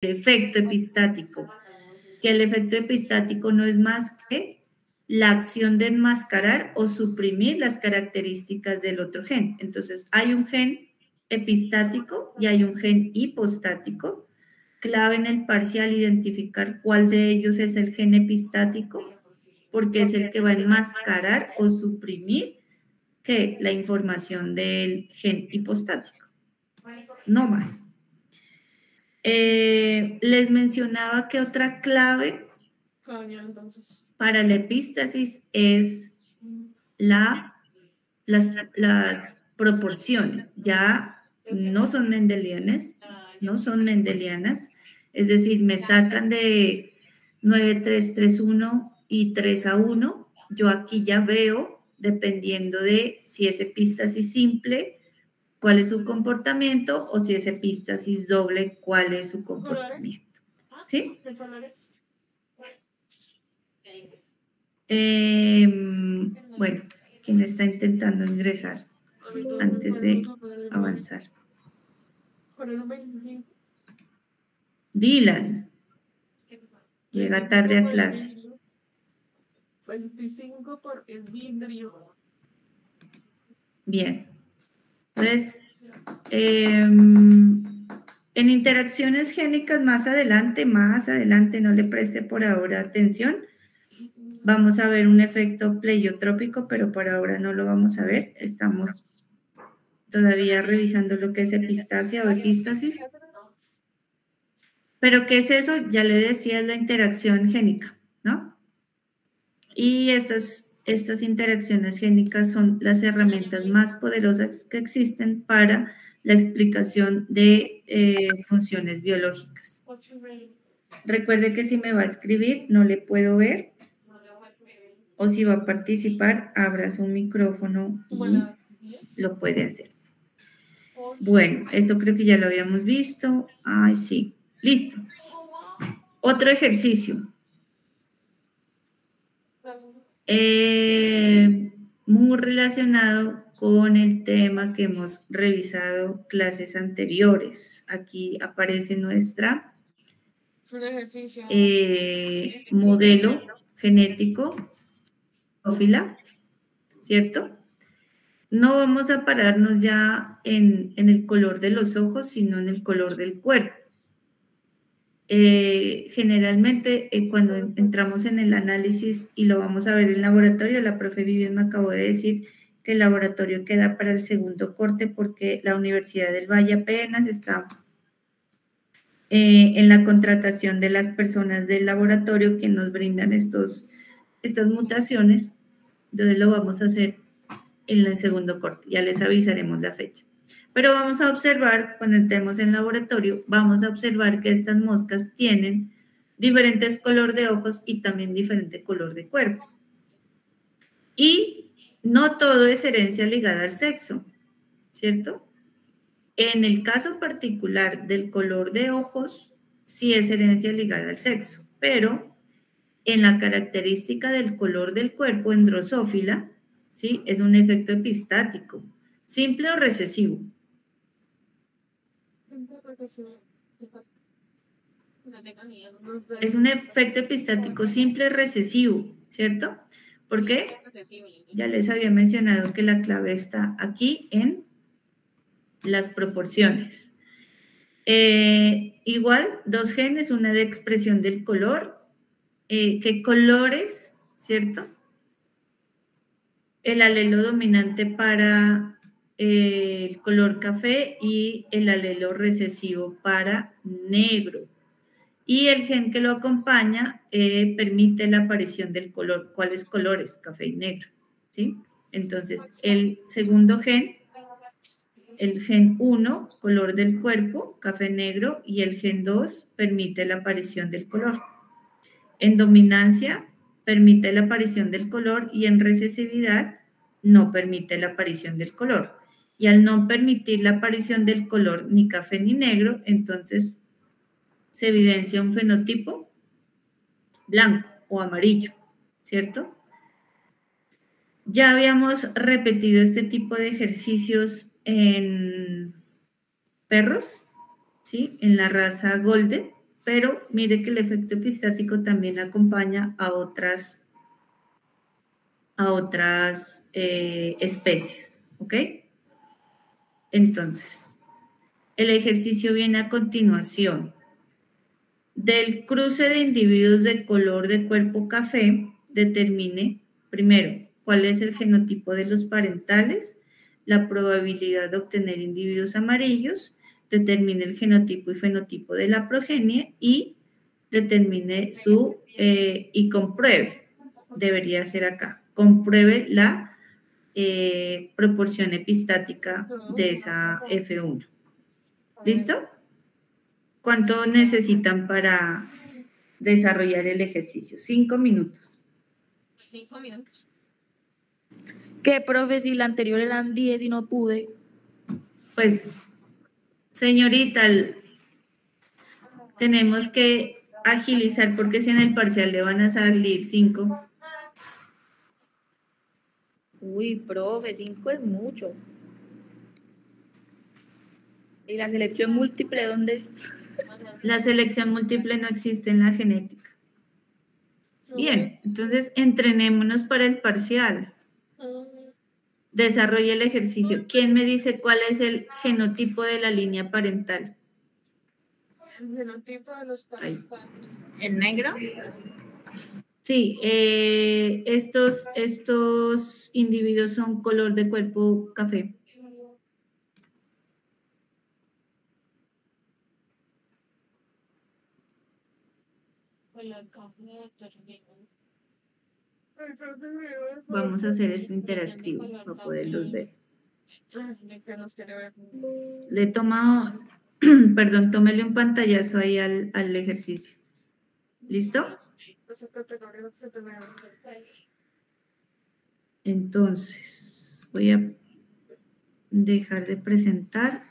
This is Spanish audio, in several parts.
efecto epistático, que el efecto epistático no es más que la acción de enmascarar o suprimir las características del otro gen. Entonces, hay un gen epistático y hay un gen hipostático. Clave en el parcial identificar cuál de ellos es el gen epistático, porque es el que va a enmascarar o suprimir la información del gen hipostático. No más. Les mencionaba que otra clave para la epístasis es las proporciones. Ya no son mendelianas, es decir, me sacan de 9, 3, 3, 1 y 3 a 1. Yo aquí ya veo, dependiendo de si es epístasis simple, cuál es su comportamiento, o si es epístasis doble, cuál es su comportamiento. ¿Sí? Bueno, ¿quién está intentando ingresar antes de avanzar? Dylan. Llega tarde a clase. 25 por el vidrio. Bien. Entonces, en interacciones génicas más adelante, no le preste por ahora atención. Vamos a ver un efecto pleiotrópico, pero por ahora no lo vamos a ver. Estamos todavía revisando lo que es epistasia o epístasis. Pero ¿qué es eso? Ya le decía, es la interacción génica, ¿no? Y estas interacciones génicas son las herramientas más poderosas que existen para la explicación de funciones biológicas. Recuerde que si me va a escribir, no le puedo ver. O si va a participar, abra su micrófono y lo puede hacer. Bueno, esto creo que ya lo habíamos visto. Ay, sí. Listo. Otro ejercicio. Muy relacionado con el tema que hemos revisado clases anteriores. Aquí aparece nuestra modelo genético, Drosophila, ¿cierto? No vamos a pararnos ya en el color de los ojos, sino en el color del cuerpo. Generalmente cuando entramos en el análisis y lo vamos a ver en laboratorio, la profe Vivian me acabó de decir que el laboratorio queda para el segundo corte porque la Universidad del Valle apenas está en la contratación de las personas del laboratorio que nos brindan estas mutaciones. Entonces lo vamos a hacer en el segundo corte, ya les avisaremos la fecha. Pero vamos a observar, cuando entremos en laboratorio, vamos a observar que estas moscas tienen diferentes color de ojos y también diferente color de cuerpo. Y no todo es herencia ligada al sexo, ¿cierto? En el caso particular del color de ojos, sí es herencia ligada al sexo, pero en la característica del color del cuerpo, en Drosophila, ¿sí? Es un efecto epistático, simple o recesivo. Es un efecto epistático simple recesivo, ¿cierto? ¿Por qué? Ya les había mencionado que la clave está aquí en las proporciones. Igual, dos genes, una de expresión del color. ¿Qué colores, cierto? El alelo dominante para el color café y el alelo recesivo para negro. Y el gen que lo acompaña permite la aparición del color. ¿Cuáles colores? Café y negro, ¿sí? Entonces, el segundo gen, el gen 1, color del cuerpo, café negro, y el gen 2 permite la aparición del color. En dominancia, permite la aparición del color, y en recesividad, no permite la aparición del color. Y al no permitir la aparición del color ni café ni negro, entonces se evidencia un fenotipo blanco o amarillo, ¿cierto? Ya habíamos repetido este tipo de ejercicios en perros, ¿sí? En la raza Golden. pero mire que el efecto epistático también acompaña a otras especies, ¿ok? Entonces, el ejercicio viene a continuación. Del cruce de individuos de color de cuerpo café, determine, primero, cuál es el genotipo de los parentales, la probabilidad de obtener individuos amarillos, determine el genotipo y fenotipo de la progenie y determine y compruebe, debería ser acá, compruebe la proporción epistática de esa F1. ¿Listo? ¿Cuánto necesitan para desarrollar el ejercicio? 5 minutos. 5 minutos. ¿Qué, profe? Si la anterior eran 10 y no pude. Pues, señorita, tenemos que agilizar porque si en el parcial le van a salir 5. Uy, profe, 5 es mucho. ¿Y la selección múltiple dónde es? La selección múltiple no existe en la genética. Bien, entonces entrenémonos para el parcial. Desarrolle el ejercicio. ¿Quién me dice cuál es el genotipo de la línea parental? El genotipo de los parentales. ¿El negro? Sí, estos individuos son color de cuerpo café. Vamos a hacer esto interactivo para poderlos ver. Le he tomado, perdón, tómele un pantallazo ahí al ejercicio. ¿Listo? Entonces, voy a dejar de presentar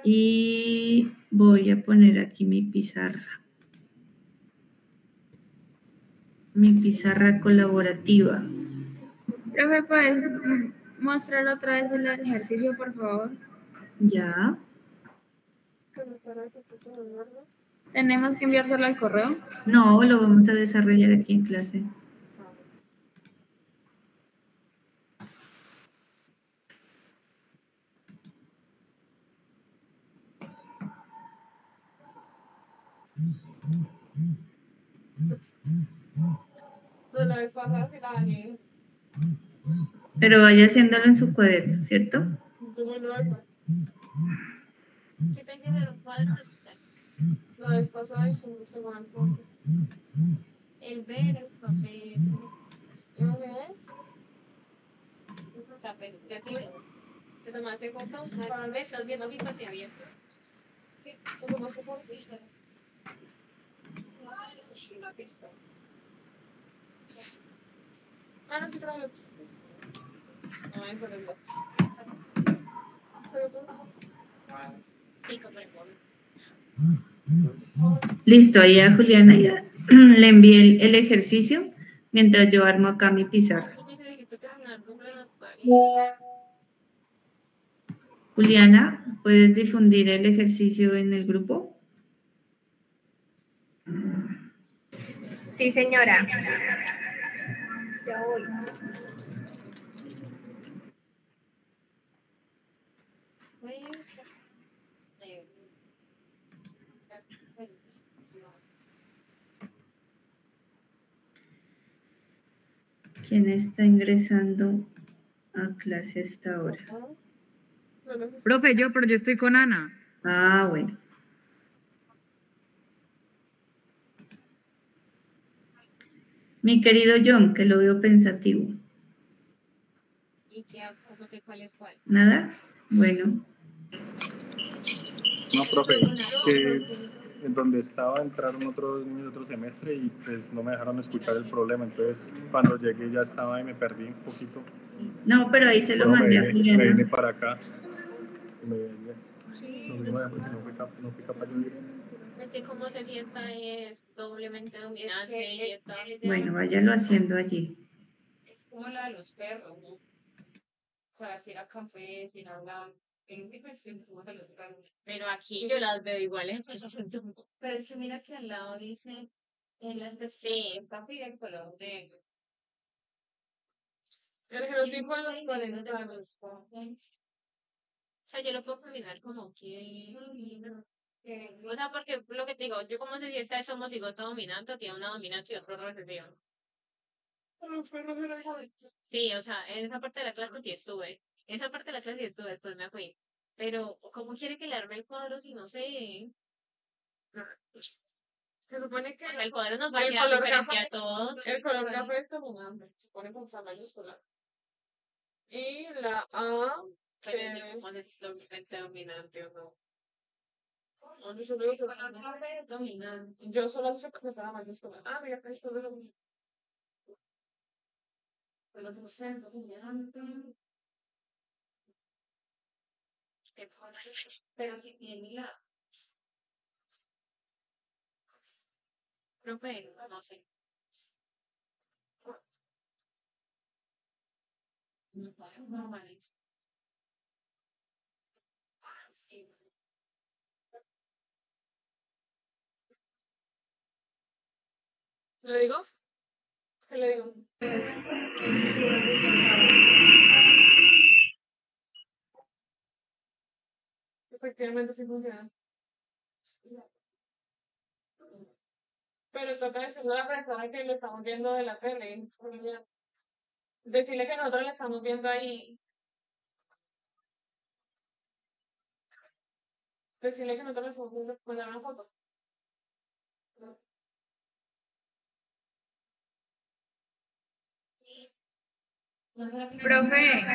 y voy a poner aquí mi pizarra. Mi pizarra colaborativa. Profe, ¿puedes mostrar otra vez el ejercicio, por favor? Ya. ¿Tenemos que enviárselo al correo? No, lo vamos a desarrollar aquí en clase. Pero vaya haciéndolo en su cuaderno, ¿cierto? La vez pasada hicimos igual con el ver, el papel. Papel, y así te tomaste foto, para ver, estás viendo mi pantalla. ¿Cómo se consiste? No se trae. No, es por el Listo, ahí a Juliana ya le envié el ejercicio mientras yo armo acá mi pizarra. Juliana, ¿puedes difundir el ejercicio en el grupo? Sí, señora. Ya voy. ¿Quién está ingresando a clase a esta hora? Profe, pero yo estoy con Ana. Ah, bueno. Mi querido John, que lo veo pensativo. ¿Y qué hago? No sé cuál es cuál. ¿Nada? Bueno. No, profe, es que en donde estaba entraron otro semestre y pues no me dejaron escuchar el problema, entonces cuando llegué ya estaba y me perdí un poquito. No, pero ahí se lo mandé a Juliana. Me vine para acá. No fui capaz de ir. ¿Cómo sé si esta es doblemente dominante y esta? Bueno, váyalo haciendo allí. Es como la de los perros, ¿no? O sea, si era café, si era blanco. Pero aquí yo las veo iguales. Pero es que mira que al lado dice en la Sí, está el color negro. El genotipo de los 40 años. O sea, yo lo puedo combinar como quiero. O sea, porque lo que te digo, yo como si esta es homocigoto dominante, tiene una dominante y otro recesivo. Sí, o sea, en esa parte de la clase sí estuve. En esa parte de la clase sí estuve, después me fui. Pero, ¿cómo quiere que le arme el cuadro si no sé? Se supone que El cuadro nos va a el quedar color diferente café, a todos. el color café es dominante. Se pone con esa mayúscula. Y la A, Pero que... yo como necesito dominante o no. No, yo solo uso color café es dominante. Yo solo uso con esa mayúscula. Ah, mira, acá está dominante. Color café es dominante. Pero si tiene la... Profe, no sé. No, vale. Sí. ¿Le digo? ¿Qué le digo? Efectivamente sí funciona. Pero toca decirle a la persona que lo estamos viendo de la tele. Decirle que nosotros lo estamos viendo ahí. Decirle que nosotros lo estamos viendo. Mandar una foto. No será que Profe,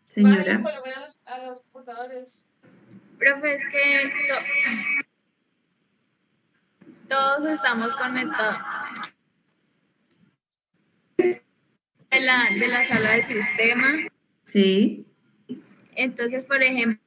Señora, Por lo menos a los computadores. profe, es que todos estamos conectados de la sala de sistema. sí. Entonces, por ejemplo,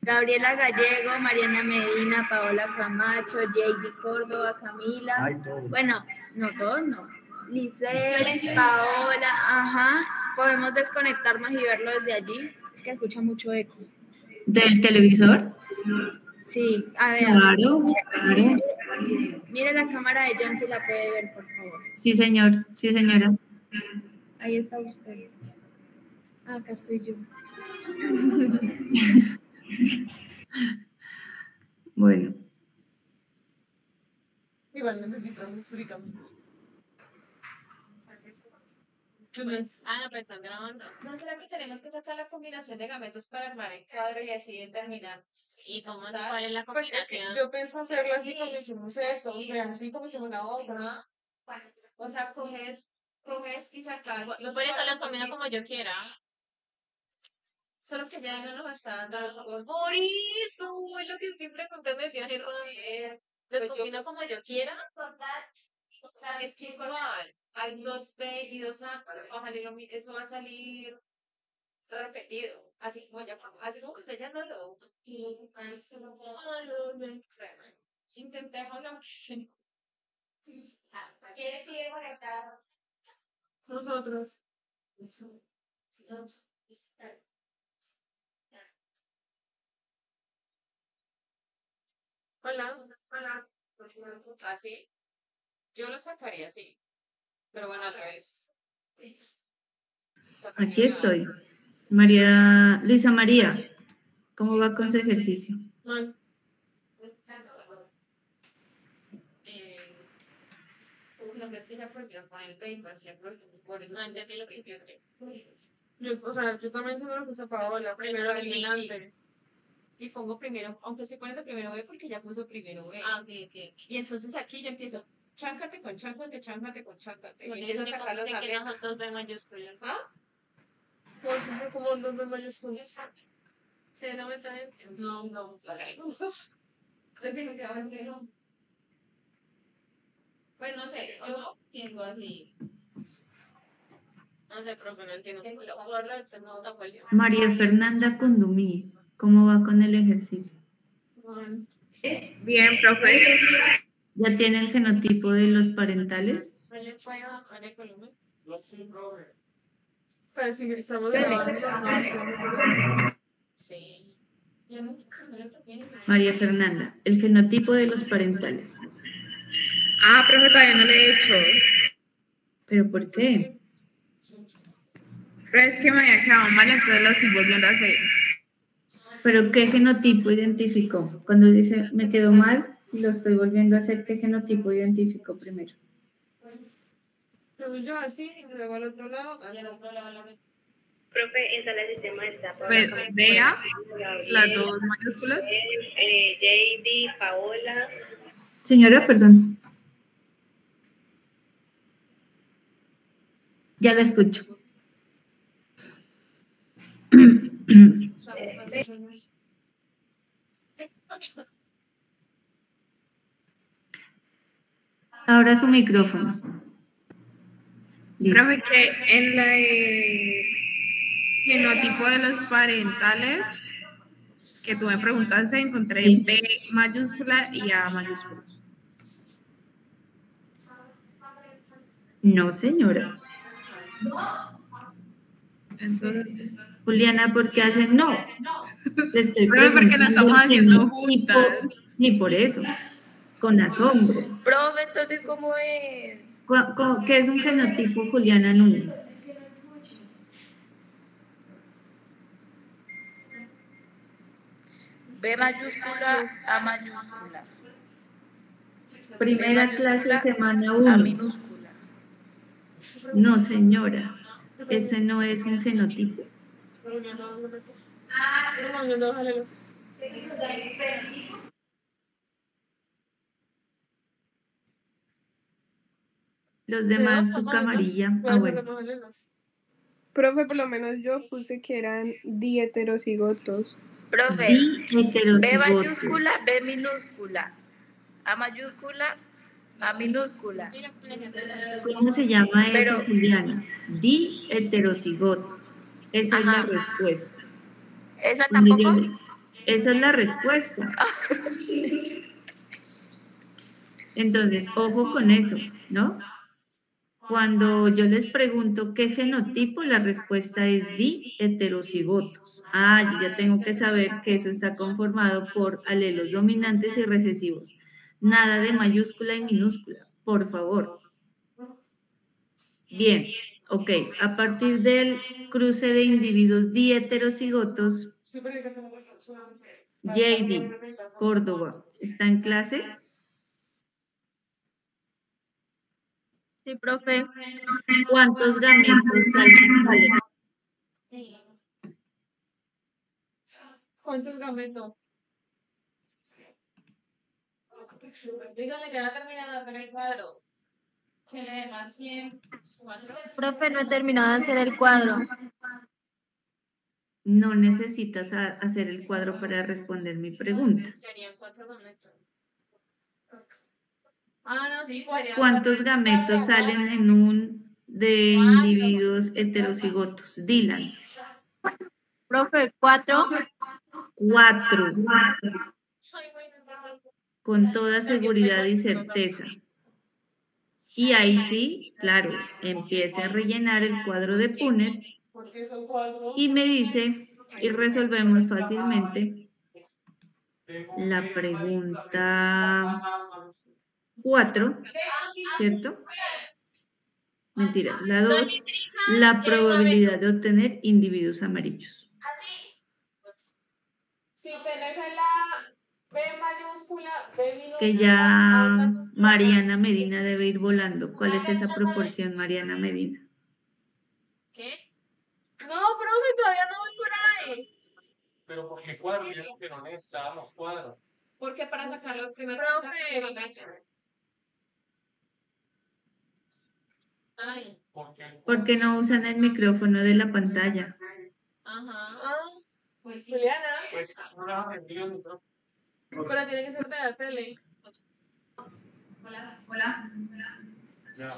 Gabriela Gallego, Mariana Medina, Paola Camacho, Jady Córdoba, Camila. Bueno, no todos, no. Lisette, Paola, ajá. Podemos desconectarnos y verlo desde allí. Es que escucha mucho eco. ¿Del televisor? Sí, a ver. Claro, claro. Mire la cámara de John si la puede ver, por favor. Sí, señor. Sí, señora. Ahí está usted. Ah, acá estoy yo. Bueno, Igual necesitamos explicar. Ah, no, pues están grabando. ¿No será que tenemos que sacar la combinación de gametos para armar el cuadro y así determinar? ¿Y cómo cuál es la Pues es que combinación? yo pienso hacerlo así como hicimos eso, así como hicimos la otra. O sea, coges y sacas Por los eso lo cuadros combino como yo quiera. solo que ya no nos está dando. Por eso es lo que estoy preguntando el viaje. Lo combino como yo quiera. Es que igual hay 2B y 2A, eso va a salir repetido, así como cuando ya no lo intentemos lo que sea. ¿Quieres ir conectados? Nosotros. Hola. Así. Yo lo sacaría así. Pero bueno, al revés. aquí estoy. María, Luisa María, ¿cómo va con su ejercicio? Mal. Lo que es que ya prohibieron poner el paper, siempre por eso no entendí lo que quiero. O sea, yo también tengo lo que se Paola, primero eliminante. Y pongo primero, aunque estoy poniendo primero B porque ya puso primero B. Ah, ok, ok. Y entonces aquí yo empiezo, cháncate con cháncate, cháncate con cháncate. Y Porque empiezo a es sacar los que gametos. nosotros B mayúsculas. ¿Ah? Por siempre como un nombre mayúsculo. ¿Sí no me está No. No, definitivamente no. Pues no sé, yo siento así. No sé, profe, no entiendo. Puedo hablar, usted no tapó el libro. María Fernanda Condumí, ¿cómo va con el ejercicio? Bien, profe. ¿Ya tiene el genotipo de los parentales? ¿Se le puede bajar el volumen? Pero si estamos Dale. grabando. Sí. Yo no lo toqué. María Fernanda, el genotipo de los parentales. Ah, profe, todavía no lo he hecho. ¿Pero por qué? Pero es que me había quedado mal, entonces lo estoy volviendo a hacer. ¿Pero qué genotipo identificó? Cuando dice me quedó mal y lo estoy volviendo a hacer, ¿qué genotipo identificó primero? Yo así, y luego al otro lado. Y al otro lado la Profe, en sala de sistema está Pues, vea las dos mayúsculas. JD, Paola. Señora, perdón. Ya la escucho. Ahora su micrófono. Listo. Profe, que en la genotipo de los parentales que tú me preguntaste, encontré Sí. B mayúscula y A mayúscula. No, señora. Entonces, Juliana, ¿por qué hace no? Te estoy profe, porque lo estamos preguntando el haciendo genotipo. juntas. Y por eso, con asombro. Profe, entonces, ¿cómo es? ¿Qué es un genotipo, Juliana Núñez? B mayúscula, A mayúscula. Primera B clase, mayúscula, semana A 1. minúscula. No, señora. Ese no es un genotipo. Los demás su camarilla. Ah, bueno. Profe, por lo menos yo puse que eran dieterocigotos. Profe, B Dieterocigotos. mayúscula, B minúscula. A mayúscula, A minúscula. ¿Cómo se llama eso, Pero- Juliana? Dieterocigotos. Esa es la Ajá. respuesta. ¿Esa Cuando tampoco? esa es la respuesta. Entonces, ojo con eso, ¿no? Cuando yo les pregunto qué genotipo, la respuesta es dieterocigotos. Ah, yo ya tengo que saber que eso está conformado por alelos dominantes y recesivos. Nada de mayúscula y minúscula, por favor. Bien, ok. A partir del cruce de individuos dieterocigotos, JD, Córdoba, ¿está en clase? Sí, profe. ¿Cuántos gametos salen? ¿Cuántos gametos? Díganle que no ha terminado de hacer el cuadro. Que le dé más bien 4. Profe, no he terminado de hacer el cuadro. No necesitas hacer el cuadro para responder mi pregunta. Serían 4 gametos. Ah, no, sí, serían ¿Cuántos gametos salen en un de individuos heterocigotos? Dylan. Profe, 4. 4. Con toda seguridad y certeza. Y ahí sí, claro, empiece a rellenar el cuadro de Punnett y me dice, y resolvemos fácilmente la pregunta 4, ¿cierto? Mentira, la 2, la probabilidad de obtener individuos amarillos. Si tenés en la B mayúscula, B minúscula. Que ya Mariana Medina debe ir volando. ¿Cuál es esa proporción, Mariana Medina? ¿Qué? No, profe, todavía no voy por ahí. Pero porque cuadro, dijeron que no necesitábamos cuadros. Porque para sacarlo primero. Profe. Ay, ¿Por qué no usan el micrófono de la pantalla? ajá. Pues sí. Juliana. Pues no la han vendido el micrófono. Pero tiene que ser de la tele. Hola. Ya.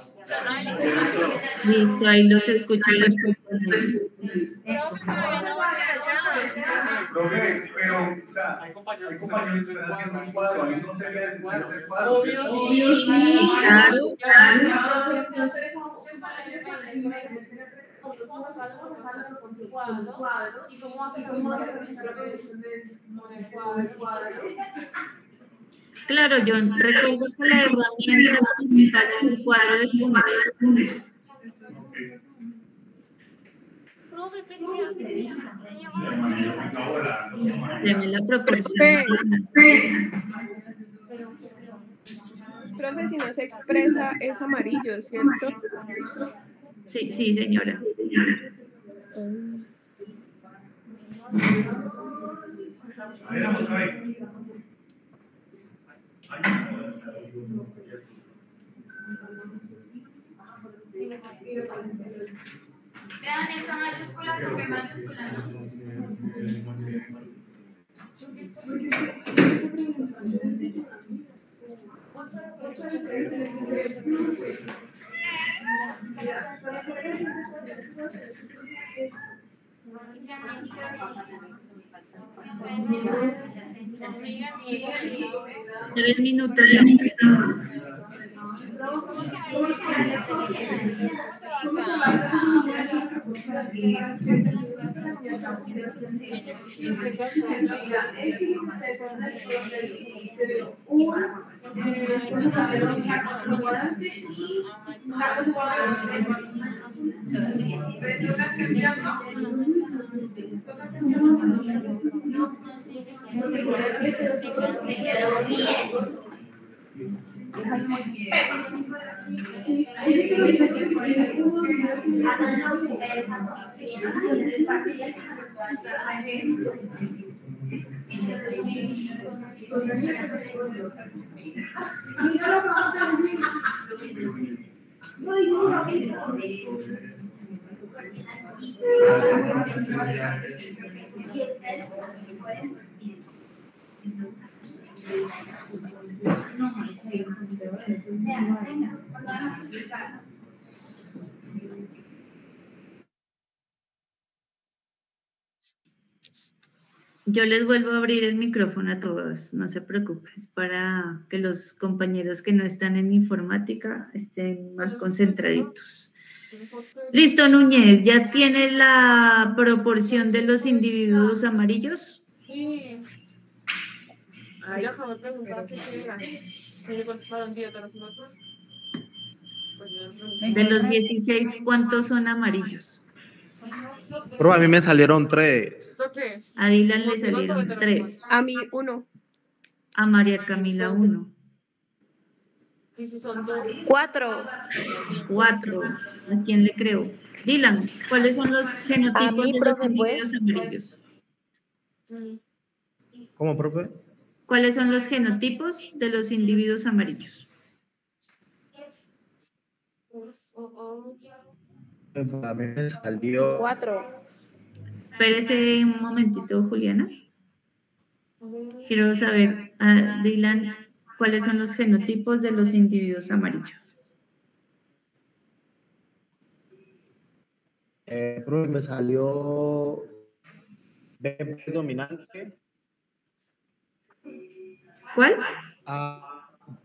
Listo, ahí los escucho perfectamente. Profe, todavía no voy allá. Profe, pero, o sea, Hay compañeros hay compañeros que están haciendo un cuadro, ahí no se ve el cuadro. Obvio. Sí, claro. cuadro y cómo hacer la representación con el cuadro. Claro, John, recuerdo que la herramienta principal es el cuadro de números. Deme la proporción. Profe, si no se expresa, es amarillo, ¿cierto? Sí, sí, señora. Vean esta mayúscula porque mayúscula no. Tres minutos. Yo les vuelvo a abrir el micrófono a todos, no se preocupen, es para que los compañeros que no están en informática estén más concentraditos. Listo, Núñez, ¿ya tiene la proporción de los individuos amarillos? Sí. Ay, acabo de preguntar qué era. ¿Me contestaron 10 de los otros? De los 16, ¿cuántos son amarillos? Pero a mí me salieron 3. A Dylan le salieron 3. A mí 1. A María Camila 1. ¿Y si son 2? 4. 4. ¿A quién le creo? Dylan, ¿cuáles son los genotipos de los individuos amarillos? ¿Cómo, profe? ¿Cuáles son los genotipos de los individuos amarillos? A mí me salió 4. Espérese un momentito, Juliana. Quiero saber, Dylan, ¿cuáles son los genotipos de los individuos amarillos? Profe, me salió B dominante. ¿Cuál?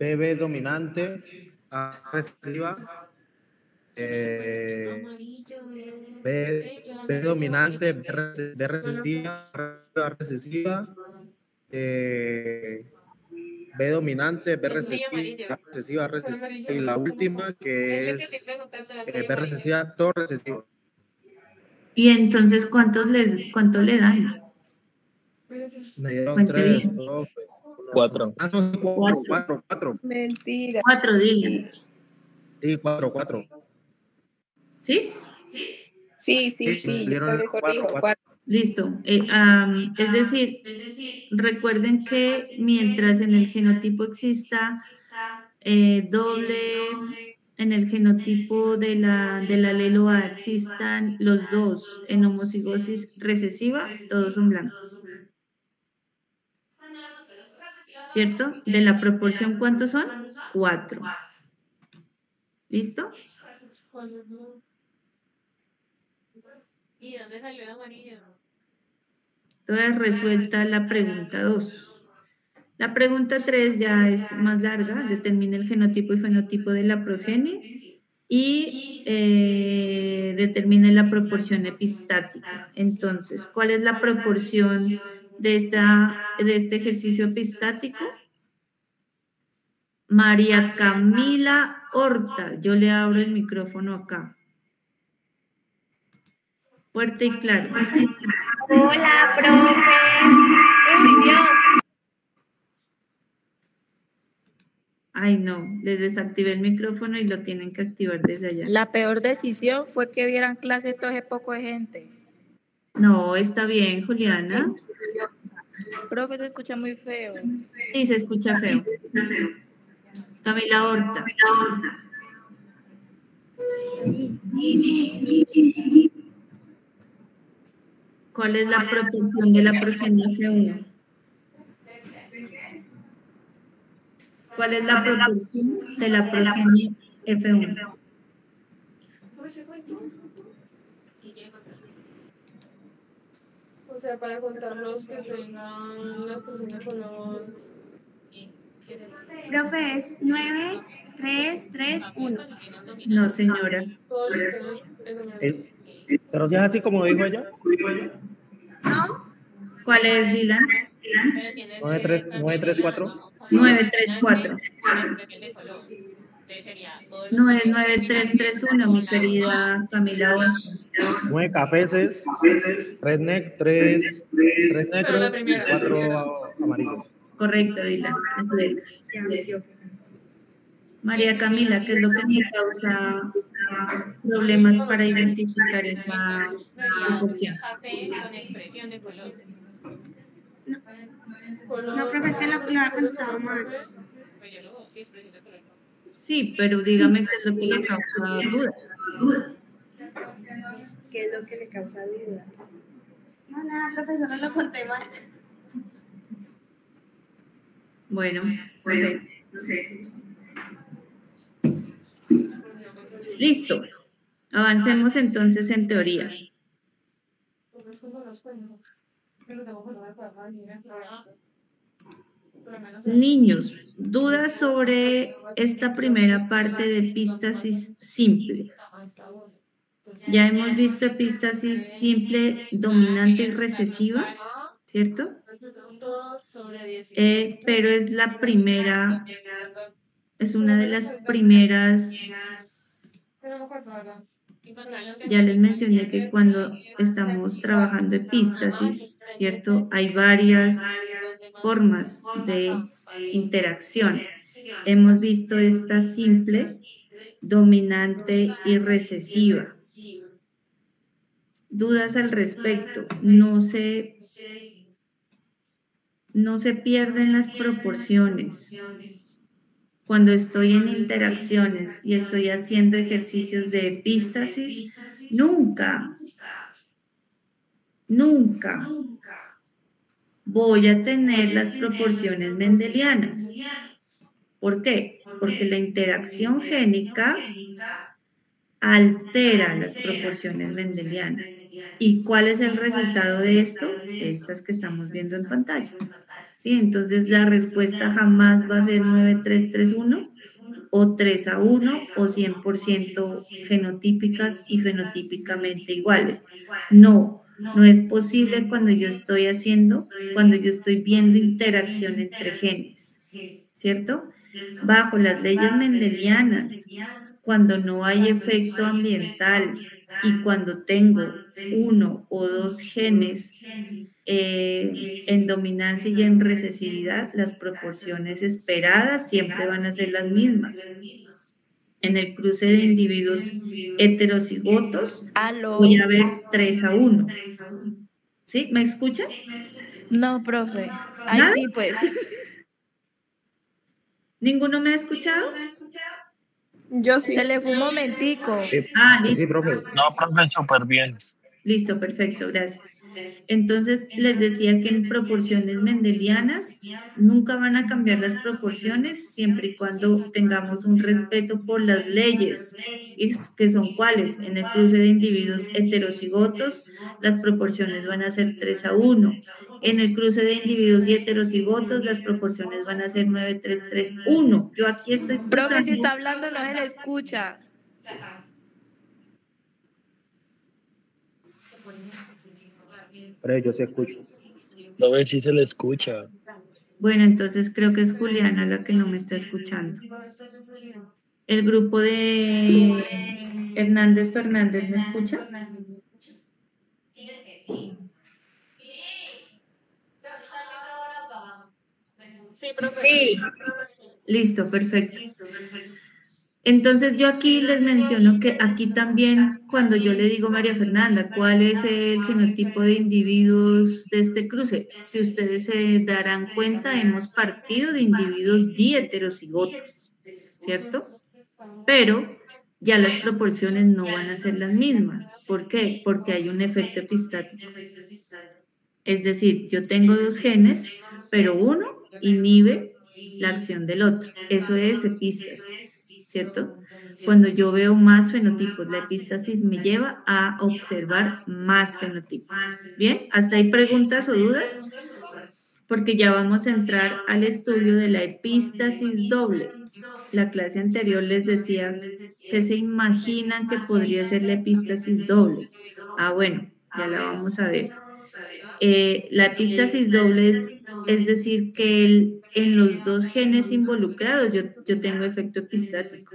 BB dominante, A recesiva, B dominante, B recesiva, A recesiva, B dominante, B recesiva, A recesiva, y la última que es B recesiva, todo recesivo. Y entonces, ¿cuánto le dan? Me dieron 3, 4. Ah, no, 4. Mentira. 4, dile. Sí, 4. ¿Sí? Sí. Yo te corrijo. 4. Listo. Es decir, recuerden que mientras en el genotipo exista doble, en el genotipo del alelo A existan los dos en homocigosis recesiva, todos son blancos. ¿Cierto? De la proporción, ¿cuántos son? 4. ¿Listo? ¿Y dónde salió el amarillo? Toda resuelta la pregunta 2. La pregunta 3 ya es más larga. Determina el genotipo y fenotipo de la progenie. y determine la proporción epistática. Entonces, ¿cuál es la proporción de este ejercicio epistático? María Camila Horta, yo le abro el micrófono acá. Fuerte y claro. Hola, profe. Uy, Dios. Ay, no, les desactivé el micrófono y lo tienen que activar desde allá. La peor decisión fue que vieran clases todo ese poco de gente. No, está bien, Juliana. Profe, se escucha muy feo. Sí, se escucha feo. Camila Horta. ¿Cuál es la proporción de la progenie F1? ¿Cuál es la proporción de la progenie F1? O sea, para contar los que tengan las personas con los... Profe, es 9, 3, 3, 1. No, señora. Pero si es así como dijo ella. ¿No? ¿Cuál es, Dylan? 934. 934. No es 9331, mi querida Camila Horta. 9 cafés, 3 negros y 4 amarillos. Correcto, Dylan. Eso es. María Camila, ¿qué es lo que me causa problemas para identificar esa proporción? Con expresión de color. No, profe, es que lo ha contado mal. Sí, pero dígame qué es lo que le causa dudas. ¿Qué es lo que le causa duda? No, nada, profesor, no lo conté mal. Bueno, no sé. Listo. Avancemos entonces en teoría. Niños, dudas sobre esta primera parte de epístasis simple. Ya hemos visto epístasis simple dominante y recesiva, ¿cierto? Pero es la primera, es una de las primeras. Ya les mencioné que cuando estamos trabajando epístasis, ¿cierto? Hay varias formas de interacción. Hemos visto esta simple, dominante y recesiva. Dudas al respecto. No se pierden las proporciones. Cuando estoy en interacciones y estoy haciendo ejercicios de epístasis, nunca voy a tener las proporciones mendelianas. ¿Por qué? Porque la interacción génica altera las proporciones mendelianas. ¿Y cuál es el resultado de esto? Estas que estamos viendo en pantalla. ¿Sí? Entonces la respuesta jamás va a ser 9331 o 3-1 o 100% genotípicas y fenotípicamente iguales. No es posible cuando yo estoy viendo interacción entre genes, ¿cierto? Bajo las leyes mendelianas, cuando no hay efecto ambiental y cuando tengo 1 o 2 genes en dominancia y en recesividad, las proporciones esperadas siempre van a ser las mismas. En el cruce de individuos heterocigotos voy a ver 3-1. ¿Sí? ¿Me escuchan? No, profe. Ahí ¿Nada? sí, pues. ¿Ninguno me ha escuchado? Yo sí. Se le fue un momentico. Listo. Sí, profe. No, profe, súper bien. Listo, perfecto, gracias. Entonces, les decía que en proporciones mendelianas nunca van a cambiar las proporciones siempre y cuando tengamos un respeto por las leyes, que son cuáles. En el cruce de individuos heterocigotos, las proporciones van a ser 3-1. En el cruce de individuos y heterocigotos, las proporciones van a ser 9-3-3-1. Yo aquí estoy Profe, si usando... está hablando no se le escucha. Pero yo sí escucho. No ver si se le escucha. Bueno, entonces creo que es Juliana la que no me está escuchando. El grupo de Hernández Fernández, ¿me escucha? Sí, profe. Sí. Listo, perfecto. Entonces yo aquí les menciono que aquí también cuando yo le digo María Fernanda, ¿cuál es el genotipo de individuos de este cruce? Si ustedes se darán cuenta, hemos partido de individuos diheterocigotos, ¿cierto? Pero ya las proporciones no van a ser las mismas. ¿Por qué? Porque hay un efecto epistático. Es decir, yo tengo dos genes, pero uno inhibe la acción del otro. Eso es epístasis, ¿cierto? Cuando yo veo más fenotipos, la epístasis me lleva a observar más fenotipos. ¿Bien? ¿Hasta ahí preguntas o dudas? Porque ya vamos a entrar al estudio de la epístasis doble. La clase anterior les decía que se imaginan que podría ser la epístasis doble. Ah, bueno, ya la vamos a ver. La epístasis doble es decir que en los dos genes involucrados yo tengo efecto epistático.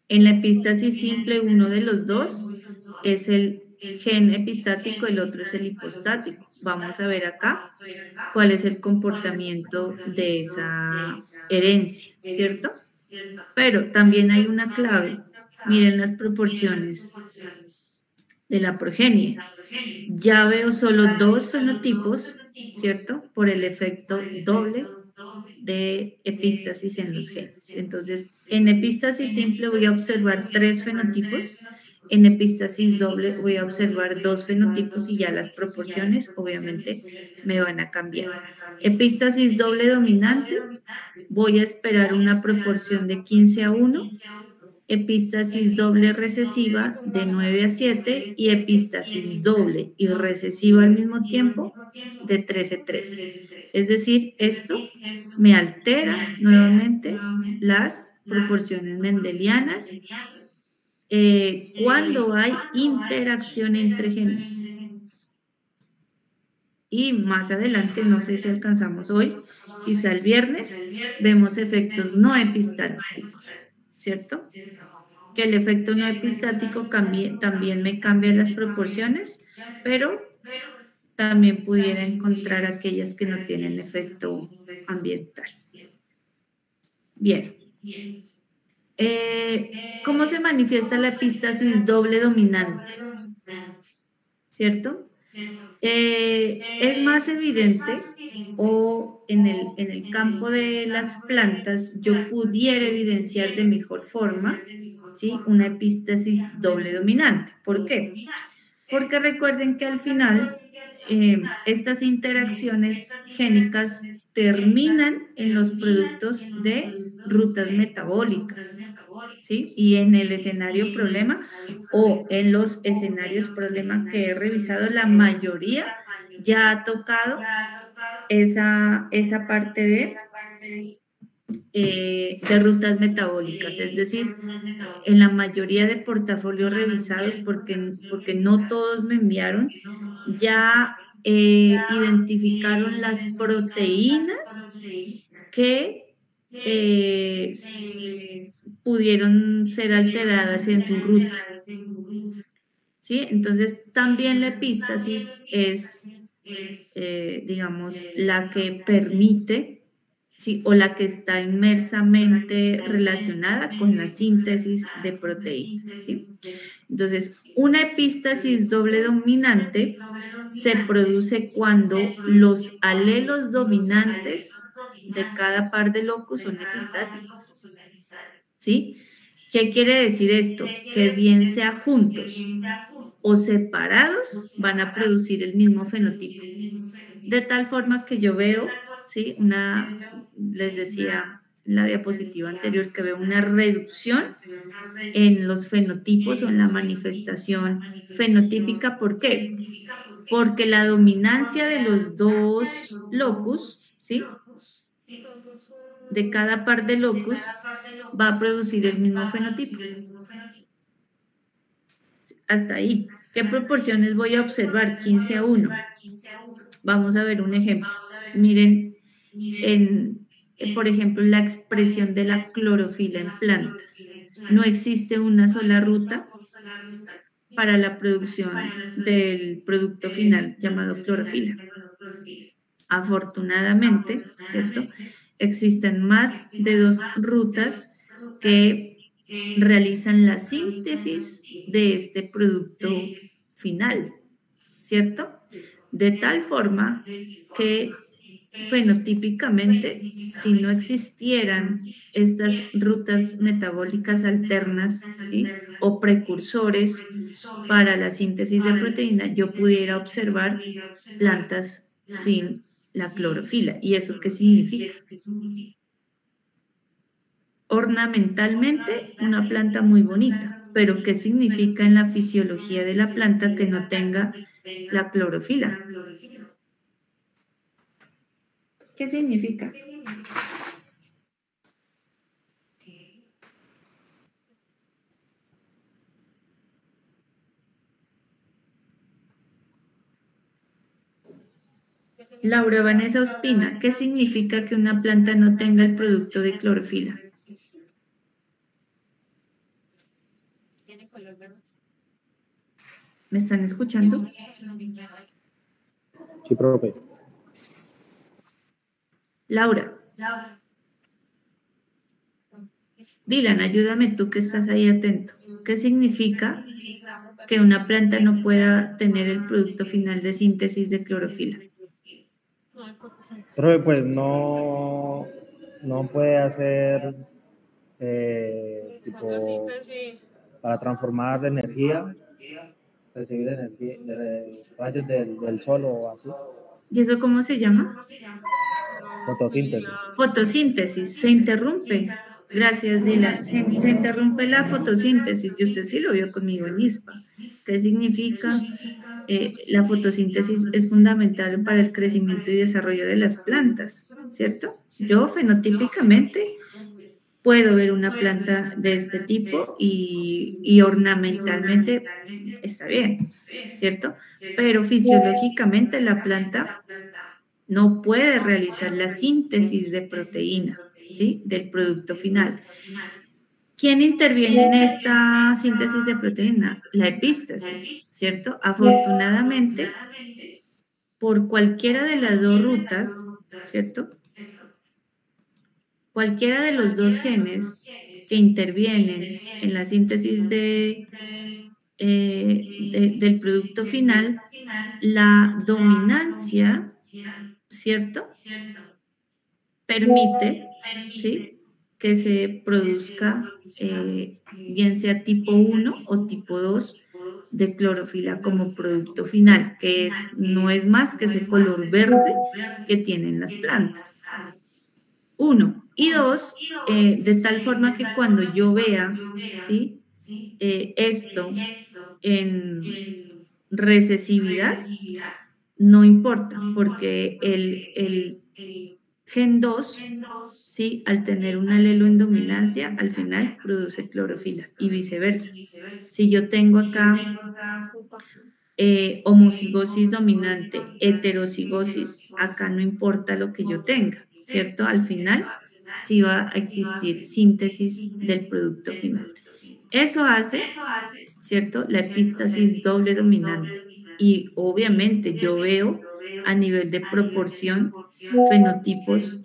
En la epístasis simple, uno de los dos es el gen epistático, el otro es el hipostático. Vamos a ver acá cuál es el comportamiento de esa herencia, ¿cierto? Pero también hay una clave. Miren las proporciones de la progenie. Ya veo solo dos fenotipos, ¿cierto? Por el efecto doble de epístasis en los genes. Entonces, en epístasis simple voy a observar 3 fenotipos, en epístasis doble voy a observar 2 fenotipos y ya las proporciones obviamente me van a cambiar. Epístasis doble dominante, voy a esperar una proporción de 15:1, epístasis doble recesiva de 9:7 y epístasis doble y recesiva al mismo tiempo de 13:3. Es decir, esto me altera nuevamente las proporciones mendelianas cuando hay interacción entre genes. Y más adelante, no sé si alcanzamos hoy, quizá el viernes, vemos efectos no epistáticos, ¿cierto? Que el efecto no epistático también me cambia las proporciones, pero también pudiera encontrar aquellas que no tienen efecto ambiental. Bien. ¿Cómo se manifiesta la epístasis doble dominante? ¿Cierto? Es más evidente o en el campo de las plantas yo pudiera evidenciar de mejor forma, ¿sí? Una epístasis doble dominante. ¿Por qué? Porque recuerden que al final estas interacciones génicas terminan en los productos de rutas metabólicas, ¿sí? Y en el escenario problema o en los escenarios problema que he revisado, la mayoría ya ha tocado esa parte de rutas metabólicas, es decir, en la mayoría de portafolios revisados, porque no todos me enviaron, ya identificaron las proteínas que pudieron ser alteradas en su ruta. ¿Sí? Entonces, también la epístasis es, digamos, la que permite, ¿sí? O la que está inmersamente relacionada con la síntesis de proteínas, ¿sí? Entonces, una epístasis doble dominante se produce cuando los alelos dominantes de cada par de locus son epistáticos, ¿sí? ¿Qué quiere decir esto? Que bien sea juntos o separados van a producir el mismo fenotipo. De tal forma que yo veo, ¿sí? Les decía en la diapositiva anterior que veo una reducción en los fenotipos o en la manifestación fenotípica. ¿Por qué? Porque la dominancia de los dos locus, ¿sí? De cada par de locus va a producir el mismo fenotipo. Hasta ahí. ¿Qué proporciones voy a observar? 15:1. Vamos a ver un ejemplo. Miren, por ejemplo, la expresión de la clorofila en plantas. No existe una sola ruta para la producción del producto final llamado clorofila. Afortunadamente, ¿cierto? Existen más de 2 rutas que realizan la síntesis de este producto final, ¿cierto? De tal forma que fenotípicamente, si no existieran estas rutas metabólicas alternas, ¿sí? O precursores para la síntesis de proteína, yo pudiera observar plantas sin la clorofila. ¿Y eso qué significa? Ornamentalmente, una planta muy bonita, pero ¿qué significa en la fisiología de la planta que no tenga la clorofila? ¿Qué significa? Laura Vanessa Ospina, ¿qué significa que una planta no tenga el producto de clorofila? ¿Me están escuchando? Sí, profe. Laura. Dylan, ayúdame tú que estás ahí atento. ¿Qué significa que una planta no pueda tener el producto final de síntesis de clorofila? Profe, pues no puede hacer tipo para transformar energía, recibir energía, rayos del sol o así. ¿Y eso cómo se llama? Fotosíntesis. Fotosíntesis, se interrumpe. Gracias, Dylan. Se interrumpe la fotosíntesis. Y usted sí lo vio conmigo en ISPA. ¿Qué significa? La fotosíntesis es fundamental para el crecimiento y desarrollo de las plantas, ¿cierto? Yo fenotípicamente puedo ver una planta de este tipo y ornamentalmente está bien, ¿cierto? Pero fisiológicamente la planta no puede realizar la síntesis de proteína, ¿sí? Del producto final. ¿Quién interviene en esta síntesis de proteína? La epístasis, ¿cierto? Afortunadamente, por cualquiera de las 2 rutas, ¿cierto? Cualquiera de los 2 genes que intervienen en la síntesis del producto final, la dominancia, ¿cierto? Permite, ¿sí? Que se produzca bien sea tipo 1 o tipo 2 de clorofila como producto final, que no es más que ese color verde que tienen las plantas. 1. Y 2, de tal forma que cuando yo vea, ¿sí? Esto en recesividad, no importa, porque el gen 2, ¿sí? Al tener un alelo en dominancia, al final produce clorofila y viceversa. Si yo tengo acá homocigosis dominante, heterocigosis, acá no importa lo que yo tenga, ¿cierto? Al final sí va a existir síntesis del producto final. Eso hace, ¿cierto? La epístasis doble dominante. Y obviamente yo veo a nivel de proporción fenotipos,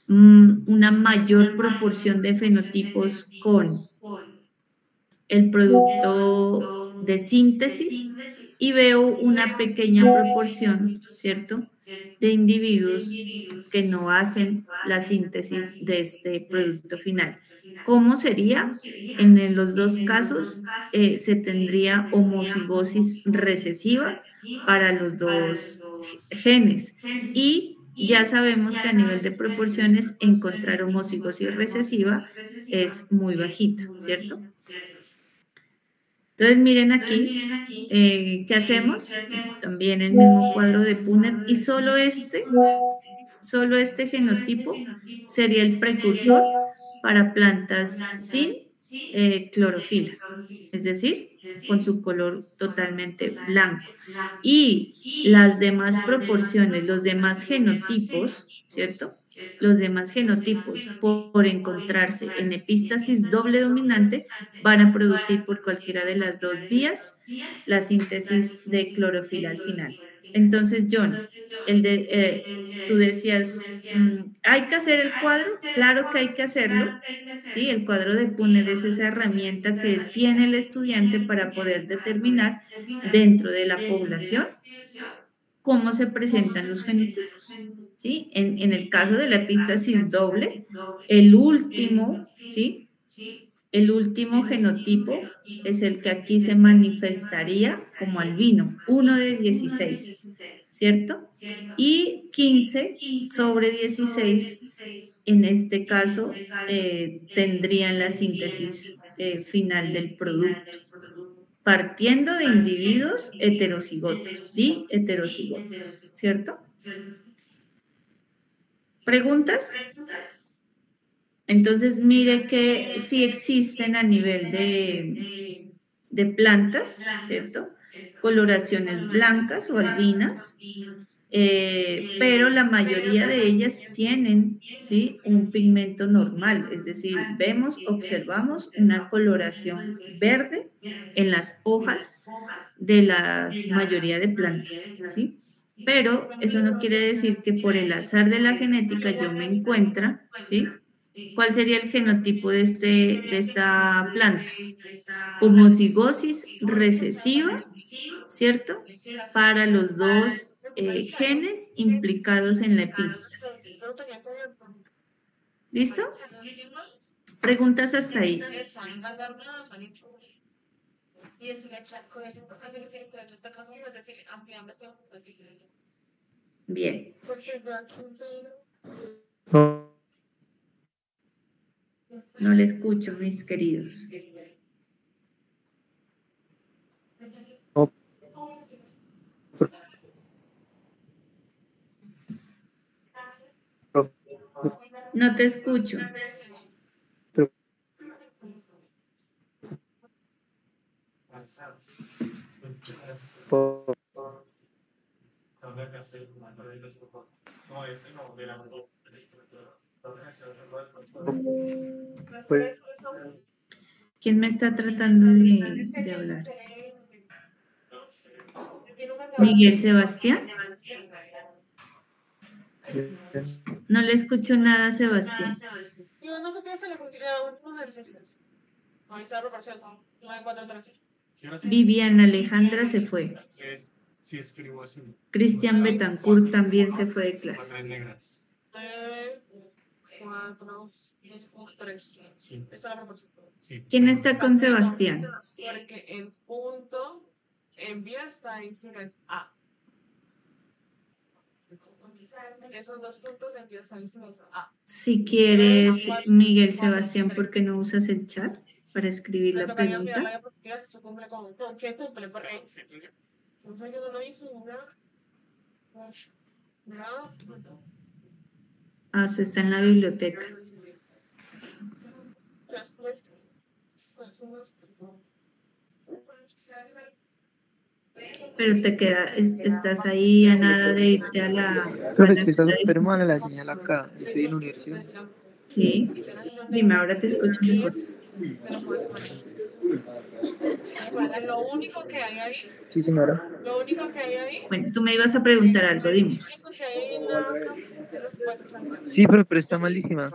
una mayor proporción de fenotipos con el producto de síntesis y veo una pequeña proporción, ¿cierto?, de individuos que no hacen la síntesis de este producto final. ¿Cómo sería? En los 2 casos se tendría homocigosis recesiva para los 2 genes y ya sabemos que a nivel de proporciones encontrar homocigosis recesiva es muy bajita, ¿cierto? Entonces miren aquí, ¿qué hacemos? También el mismo cuadro de Punnett y solo este genotipo sería el precursor para plantas sin clorofila, es decir, con su color totalmente blanco. Y las demás proporciones, los demás genotipos, ¿cierto? Los demás genotipos, por encontrarse en epístasis doble dominante, van a producir por cualquiera de las dos vías la síntesis de clorofila al final. Entonces, John, tú decías, ¿hay que hacer el cuadro? Claro que hay que hacerlo. Sí, el cuadro de PUNED es esa herramienta que tiene el estudiante para poder determinar dentro de la población cómo se presentan los fenotipos. ¿Sí? En el caso de la epístasis doble, el último, ¿sí? El último genotipo es el que aquí se manifestaría como albino, 1 de 16, ¿cierto? Y 15 sobre 16, en este caso, tendrían la síntesis final del producto, partiendo de individuos heterocigotos, diheterocigotos, ¿cierto? ¿Preguntas? Entonces, mire que sí existen a nivel de plantas, ¿cierto? Coloraciones blancas o albinas, pero la mayoría de ellas tienen, ¿sí? Un pigmento normal, es decir, observamos una coloración verde en las hojas de la mayoría de plantas, ¿sí? Pero eso no quiere decir que por el azar de la genética yo me encuentre, ¿sí? ¿Cuál sería el genotipo de esta planta? Homocigosis recesiva, ¿cierto? Para los dos genes implicados en la epístasis. ¿Listo? Preguntas hasta ahí. Bien. No le escucho, mis queridos. No te escucho. ¿Quién me está tratando de hablar? ¿Miguel Sebastián? No le escucho nada a Sebastián. Viviana Alejandra se fue. Cristian Betancourt también se fue de clase. 4, 3. Esa es la proporción. ¿Quién está con Sebastián? Porque el punto en vía estadística es A. Esos dos puntos en vía estadística es A. Si quieres, Miguel Sebastián, ¿por qué no usas el chat para escribir la pregunta? La diapositiva se cumple con ¿qué cumple? Porque yo no lo hice, Ah, se está en la biblioteca. Pero te estás ahí a nada de irte a la... Profe, es que está súper mala la señal acá. Estoy en la universidad. Sí. Dime, ahora te escucho mejor. Lo único que hay ahí. Sí, señora. Lo único que hay ahí. Bueno, tú me ibas a preguntar algo, dime. Sí, pero está malísima.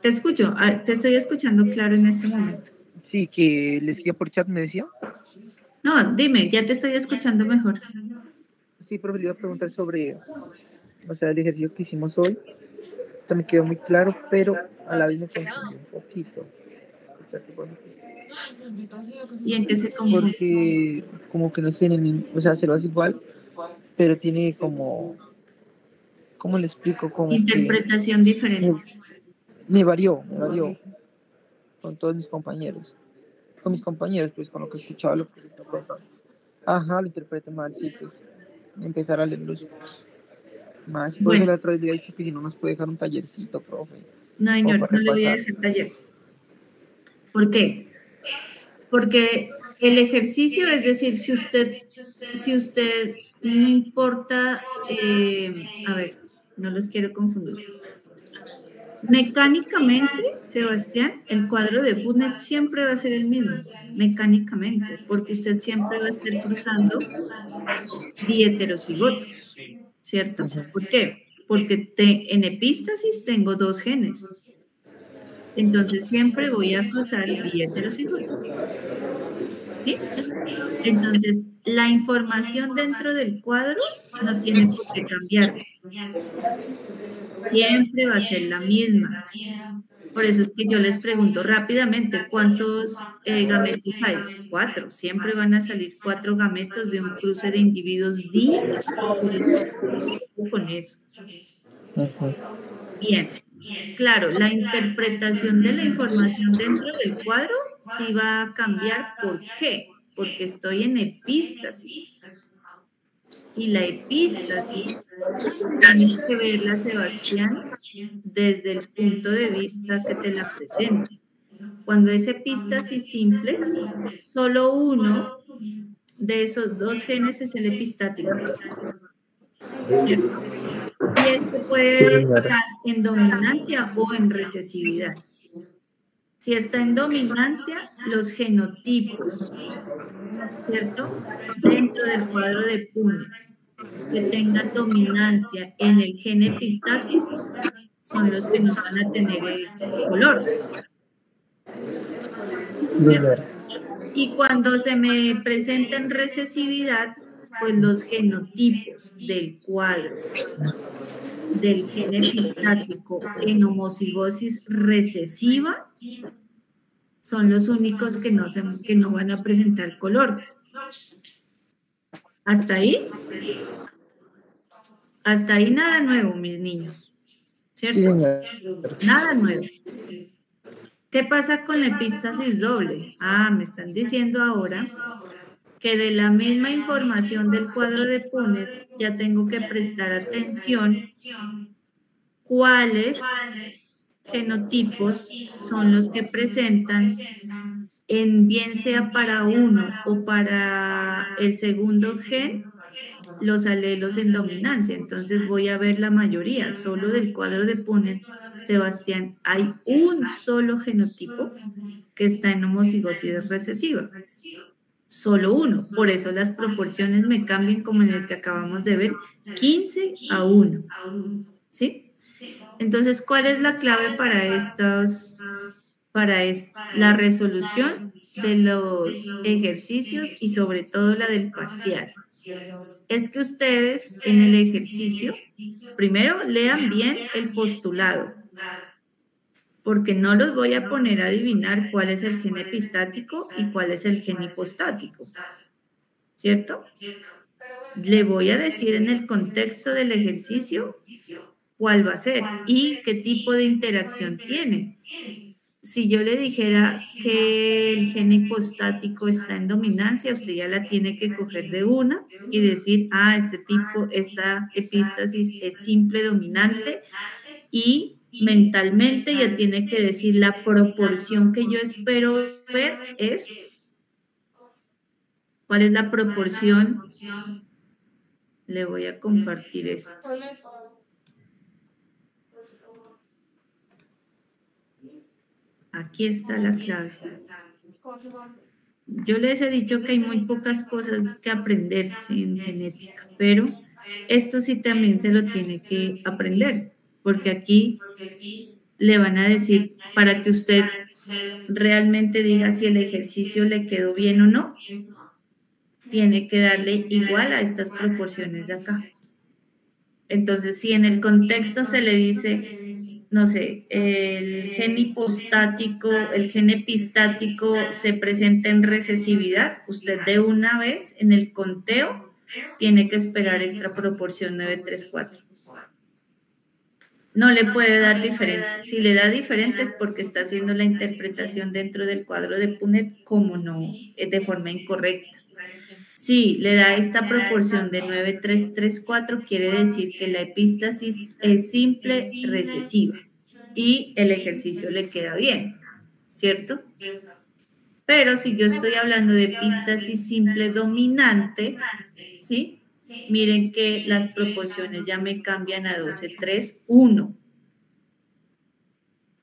Te escucho, te estoy escuchando claro en este momento. Sí, que le escribía por chat, me decía. No, dime, ya te estoy escuchando mejor. Sí, pero le iba a preguntar sobre, o sea, el ejercicio que hicimos hoy. Esto me quedó muy claro, pero a la vez me confundió un poquito. ¿Y en qué se confunde? Porque como que no tiene, o sea, se lo hace igual, pero tiene como, ¿cómo le explico? Como interpretación diferente. Me varió con todos mis compañeros. Con mis compañeros, pues con lo que escuchaba, lo que contaba. Ajá, lo interpreté mal, sí, pues empezar a leerlos más. Por eso la otra vez le dije que si no nos puede dejar un tallercito, profe. No, señor, no le voy a dejar taller. ¿Por qué? Porque el ejercicio, es decir, si usted no importa, a ver, no los quiero confundir. Mecánicamente, Sebastián, el cuadro de Punnett siempre va a ser el mismo, mecánicamente, porque usted siempre va a estar cruzando diheterocigotos, ¿cierto? ¿Por qué? Porque en epístasis tengo 2 genes. Entonces siempre voy a cruzar diheterocigotos. ¿Sí? Entonces, la información dentro del cuadro no tiene por qué cambiar. Siempre va a ser la misma. Por eso es que yo les pregunto rápidamente, ¿cuántos gametos hay? 4. Siempre van a salir 4 gametos de un cruce de individuos con eso. Bien. Claro, la interpretación de la información dentro del cuadro sí va a cambiar. ¿Por qué? Porque estoy en epístasis. Y la epístasis tiene que verla, Sebastián, desde el punto de vista que te la presente. Cuando es epístasis simple, solo uno de esos 2 genes es el epistático. ¿Cierto? Y este puede estar en dominancia o en recesividad. Si está en dominancia, los genotipos, ¿cierto? Dentro del cuadro de Punnett, que tengan dominancia en el gen epistático, son los que no van a tener el color. ¿Cierto? Y cuando se me presenta en recesividad, pues los genotipos del cuadro del gen epistático en homocigosis recesiva son los únicos que no van a presentar color. ¿Hasta ahí? Hasta ahí nada nuevo, mis niños. ¿Cierto? Sí, nada nuevo. ¿Qué pasa con la epístasis doble? Me están diciendo ahora que de la misma información del cuadro de Punnett ya tengo que prestar atención cuáles genotipos son los que presentan, bien sea para uno o para el segundo gen, los alelos en dominancia. Entonces voy a ver la mayoría, solo del cuadro de Punnett, Sebastián, hay un solo genotipo que está en homocigosis recesiva. Solo uno, por eso las proporciones me cambian como en el que acabamos de ver, 15:1, ¿sí? Entonces, ¿cuál es la clave para la resolución de los ejercicios y sobre todo la del parcial? Es que ustedes en el ejercicio, primero lean bien el postulado, porque no los voy a poner a adivinar cuál es el gen epistático y cuál es el gen hipostático, ¿cierto? Le voy a decir en el contexto del ejercicio cuál va a ser y qué tipo de interacción tiene. Si yo le dijera que el gen hipostático está en dominancia, usted ya la tiene que coger de una y decir, esta epístasis es simple dominante, y mentalmente ya tiene que decir la proporción que yo espero ver es, ¿cuál es la proporción? Le voy a compartir esto. Aquí está la clave. Yo les he dicho que hay muy pocas cosas que aprenderse en genética, pero esto sí también se lo tiene que aprender, porque aquí le van a decir, para que usted realmente diga si el ejercicio le quedó bien o no, tiene que darle igual a estas proporciones de acá. Entonces, si en el contexto se le dice, no sé, el gen hipostático, el gen epistático se presenta en recesividad, usted de una vez en el conteo tiene que esperar esta proporción 9:3:4. No le puede dar diferente. Si le da diferente es porque está haciendo la interpretación dentro del cuadro de Punnett como no, de forma incorrecta. Si le da esta proporción de 9:3:4, quiere decir que la epístasis es simple recesiva y el ejercicio le queda bien. ¿cierto? Pero si yo estoy hablando de epístasis simple dominante, ¿sí? Miren que las proporciones ya me cambian a 12, 3, 1.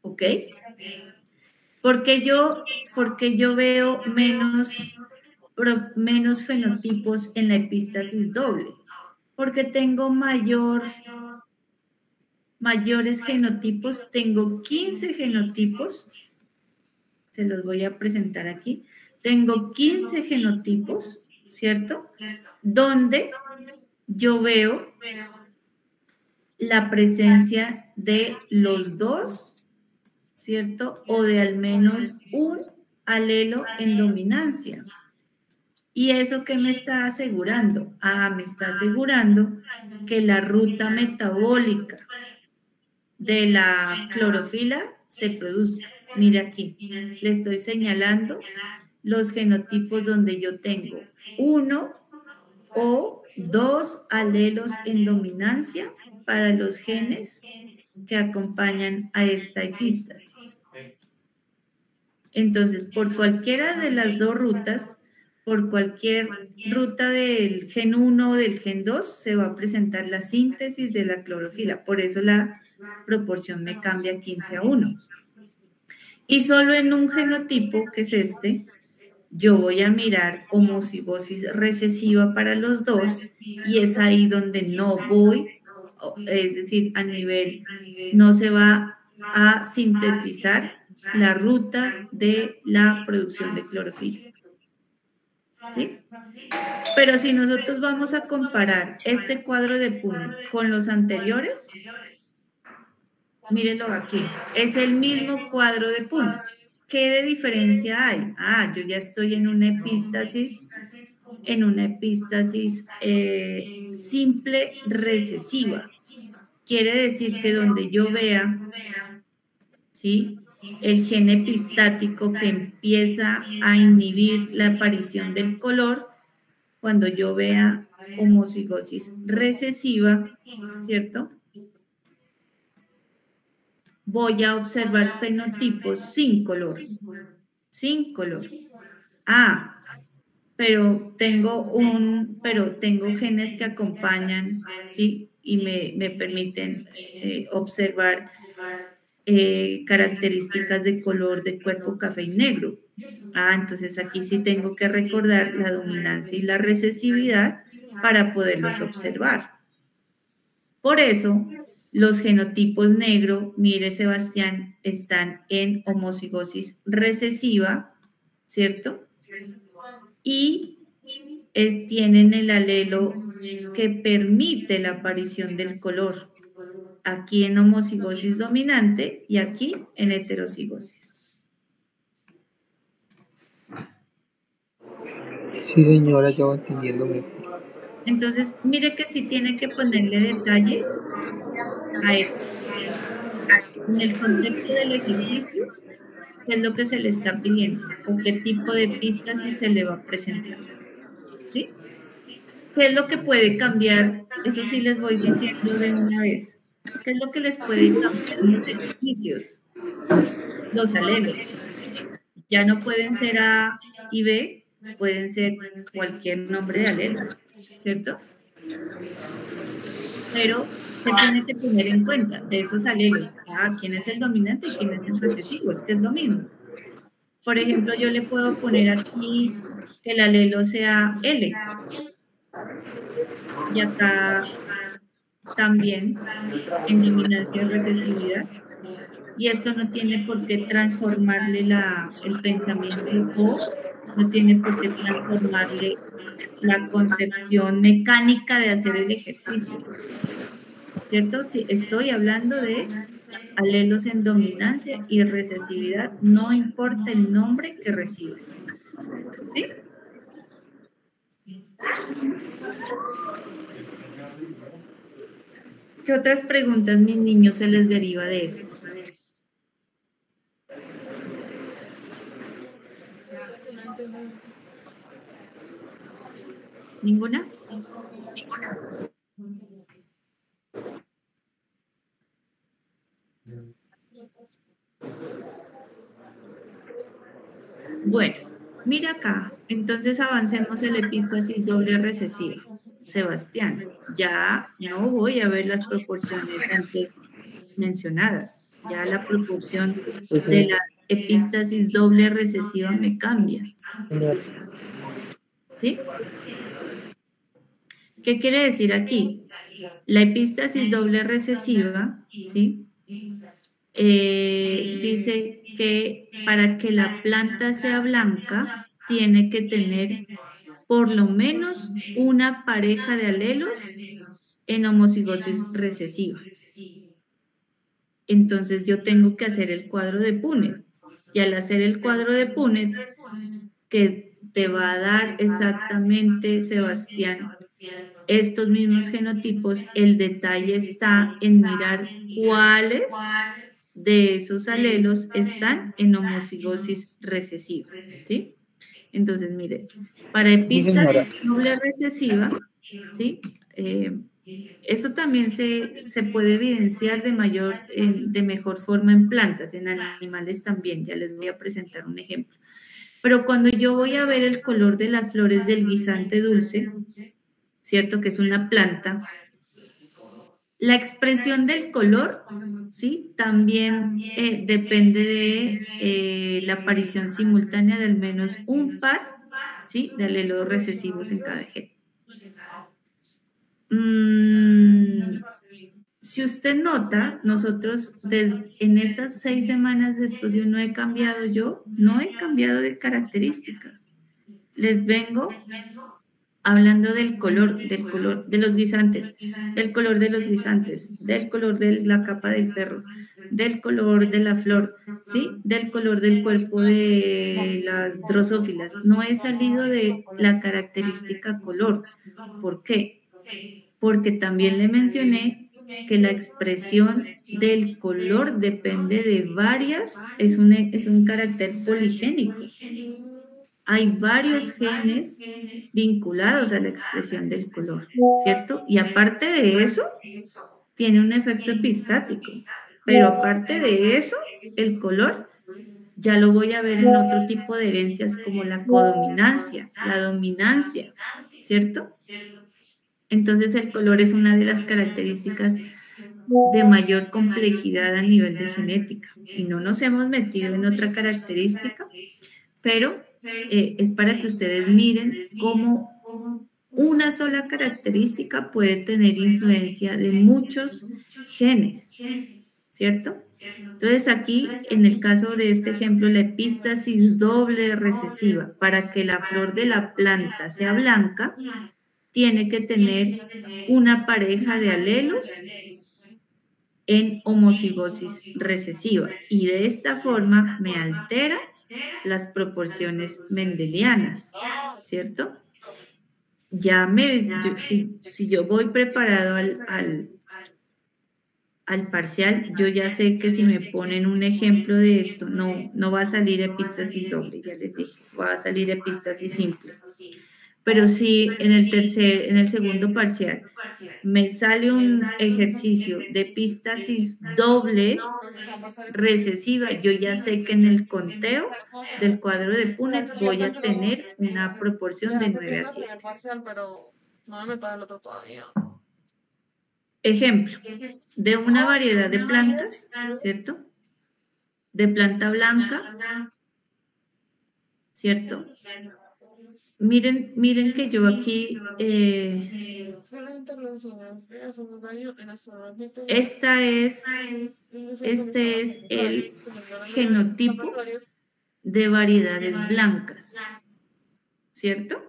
¿Ok? Porque yo veo menos fenotipos en la epístasis doble. Porque tengo mayores genotipos, tengo 15 genotipos, se los voy a presentar aquí. Tengo 15 genotipos, ¿cierto? Donde yo veo la presencia de los dos, ¿cierto? O de al menos un alelo en dominancia. ¿Y eso qué me está asegurando? Me está asegurando que la ruta metabólica de la clorofila se produzca. Mira aquí, le estoy señalando los genotipos donde yo tengo 1 o 2 alelos en dominancia para los genes que acompañan a esta epístasis. Entonces, por cualquiera de las dos rutas, por cualquier ruta del gen 1 o del gen 2, se va a presentar la síntesis de la clorofila. Por eso la proporción me cambia 15:1. Y solo en un genotipo, que es este, yo voy a mirar homocigosis recesiva para los dos, y es ahí donde no voy, es decir, a nivel, no se va a sintetizar la ruta de la producción de clorofila. ¿Sí? Pero si nosotros vamos a comparar este cuadro de Punnett con los anteriores, mírenlo aquí, es el mismo cuadro de Punnett. ¿Qué de diferencia hay? Yo ya estoy en una epístasis simple recesiva. Quiere decir que donde yo vea, ¿sí?, el gen epistático que empieza a inhibir la aparición del color, cuando yo vea homocigosis recesiva, ¿cierto?, voy a observar fenotipos sin color. Sin color. Pero tengo genes que acompañan, ¿sí?, y me permiten observar características de color de cuerpo café y negro. Entonces aquí sí tengo que recordar la dominancia y la recesividad para poderlos observar. Por eso, los genotipos negro, mire Sebastián, están en homocigosis recesiva, ¿cierto? Y tienen el alelo que permite la aparición del color. Aquí en homocigosis dominante y aquí en heterocigosis. Sí, señora, ya va entendiendo mejor. Entonces, mire que sí tiene que ponerle detalle a eso. En el contexto del ejercicio, ¿qué es lo que se le está pidiendo? ¿O qué tipo de epístasis se le va a presentar? ¿Sí? ¿Qué es lo que puede cambiar? Eso sí les voy diciendo de una vez. ¿Qué es lo que les puede cambiar en los ejercicios? Los alelos. Ya no pueden ser A y B, pueden ser cualquier nombre de alelo, ¿cierto? Pero, ¿qué tiene que tener en cuenta de esos alelos? ¿Quién es el dominante y quién es el recesivo? Es que es lo mismo. Por ejemplo, yo le puedo poner aquí que el alelo sea L. Y acá también en dominancia y recesividad. Y esto no tiene por qué transformarle el pensamiento o no tiene por qué transformarle la concepción mecánica de hacer el ejercicio. ¿Cierto? Si estoy hablando de alelos en dominancia y recesividad, no importa el nombre que reciban. ¿Sí? ¿Qué otras preguntas, mis niños, se les deriva de esto? ¿Ninguna? Bueno, mira acá. Entonces avancemos en la epístasis doble recesiva. Sebastián, ya no voy a ver las proporciones antes mencionadas. Ya la proporción de la epístasis doble recesiva me cambia. ¿Sí? ¿Qué quiere decir aquí? La epístasis doble recesiva, ¿sí? Dice que para que la planta sea blanca, tiene que tener por lo menos una pareja de alelos en homocigosis recesiva. Entonces yo tengo que hacer el cuadro de Punnett. Y al hacer el cuadro de Punnett, que te va a dar exactamente, Sebastián, estos mismos genotipos, el detalle está en mirar cuáles de esos alelos están en homocigosis recesiva, ¿sí? Entonces, mire, para epístasis doble recesiva, ¿sí? Esto también se puede evidenciar de mejor forma en plantas, en animales también, ya les voy a presentar un ejemplo. Pero cuando yo voy a ver el color de las flores del guisante dulce, ¿cierto? Que es una planta, la expresión del color, ¿sí? También depende de la aparición simultánea de al menos un par, ¿sí? De alelos recesivos en cada gen. Si usted nota, nosotros en estas 6 semanas de estudio no he cambiado de característica. Les vengo hablando del color de los guisantes, del color de los guisantes, del color de la capa del perro, del color de la flor, ¿sí? Del color del cuerpo de las drosófilas. No he salido de la característica color. ¿Por qué? Porque también le mencioné que la expresión del color depende de varias, es un carácter poligénico. Hay varios genes vinculados a la expresión del color, ¿cierto? Y aparte de eso, tiene un efecto epistático. Pero aparte de eso, el color ya lo voy a ver en otro tipo de herencias como la codominancia, la dominancia, ¿cierto? Entonces el color es una de las características de mayor complejidad a nivel de genética. Y no nos hemos metido en otra característica, pero es para que ustedes miren cómo una sola característica puede tener influencia de muchos genes, ¿cierto? Entonces aquí, en el caso de este ejemplo, la epístasis doble recesiva, para que la flor de la planta sea blanca, tiene que tener una pareja de alelos en homocigosis recesiva. Y de esta forma me altera las proporciones mendelianas, ¿cierto? Si yo voy preparado al parcial, yo ya sé que si me ponen un ejemplo de esto, no va a salir epístasis doble, ya les dije, va a salir epístasis simple. Pero si en el segundo parcial me sale un ejercicio de epístasis doble recesiva, yo ya sé que en el conteo del cuadro de Punnett voy a tener una proporción de 9 a 7. Ejemplo, de una variedad de plantas, ¿cierto? De planta blanca, ¿cierto? Miren que yo aquí, este es el genotipo de variedades blancas, ¿cierto?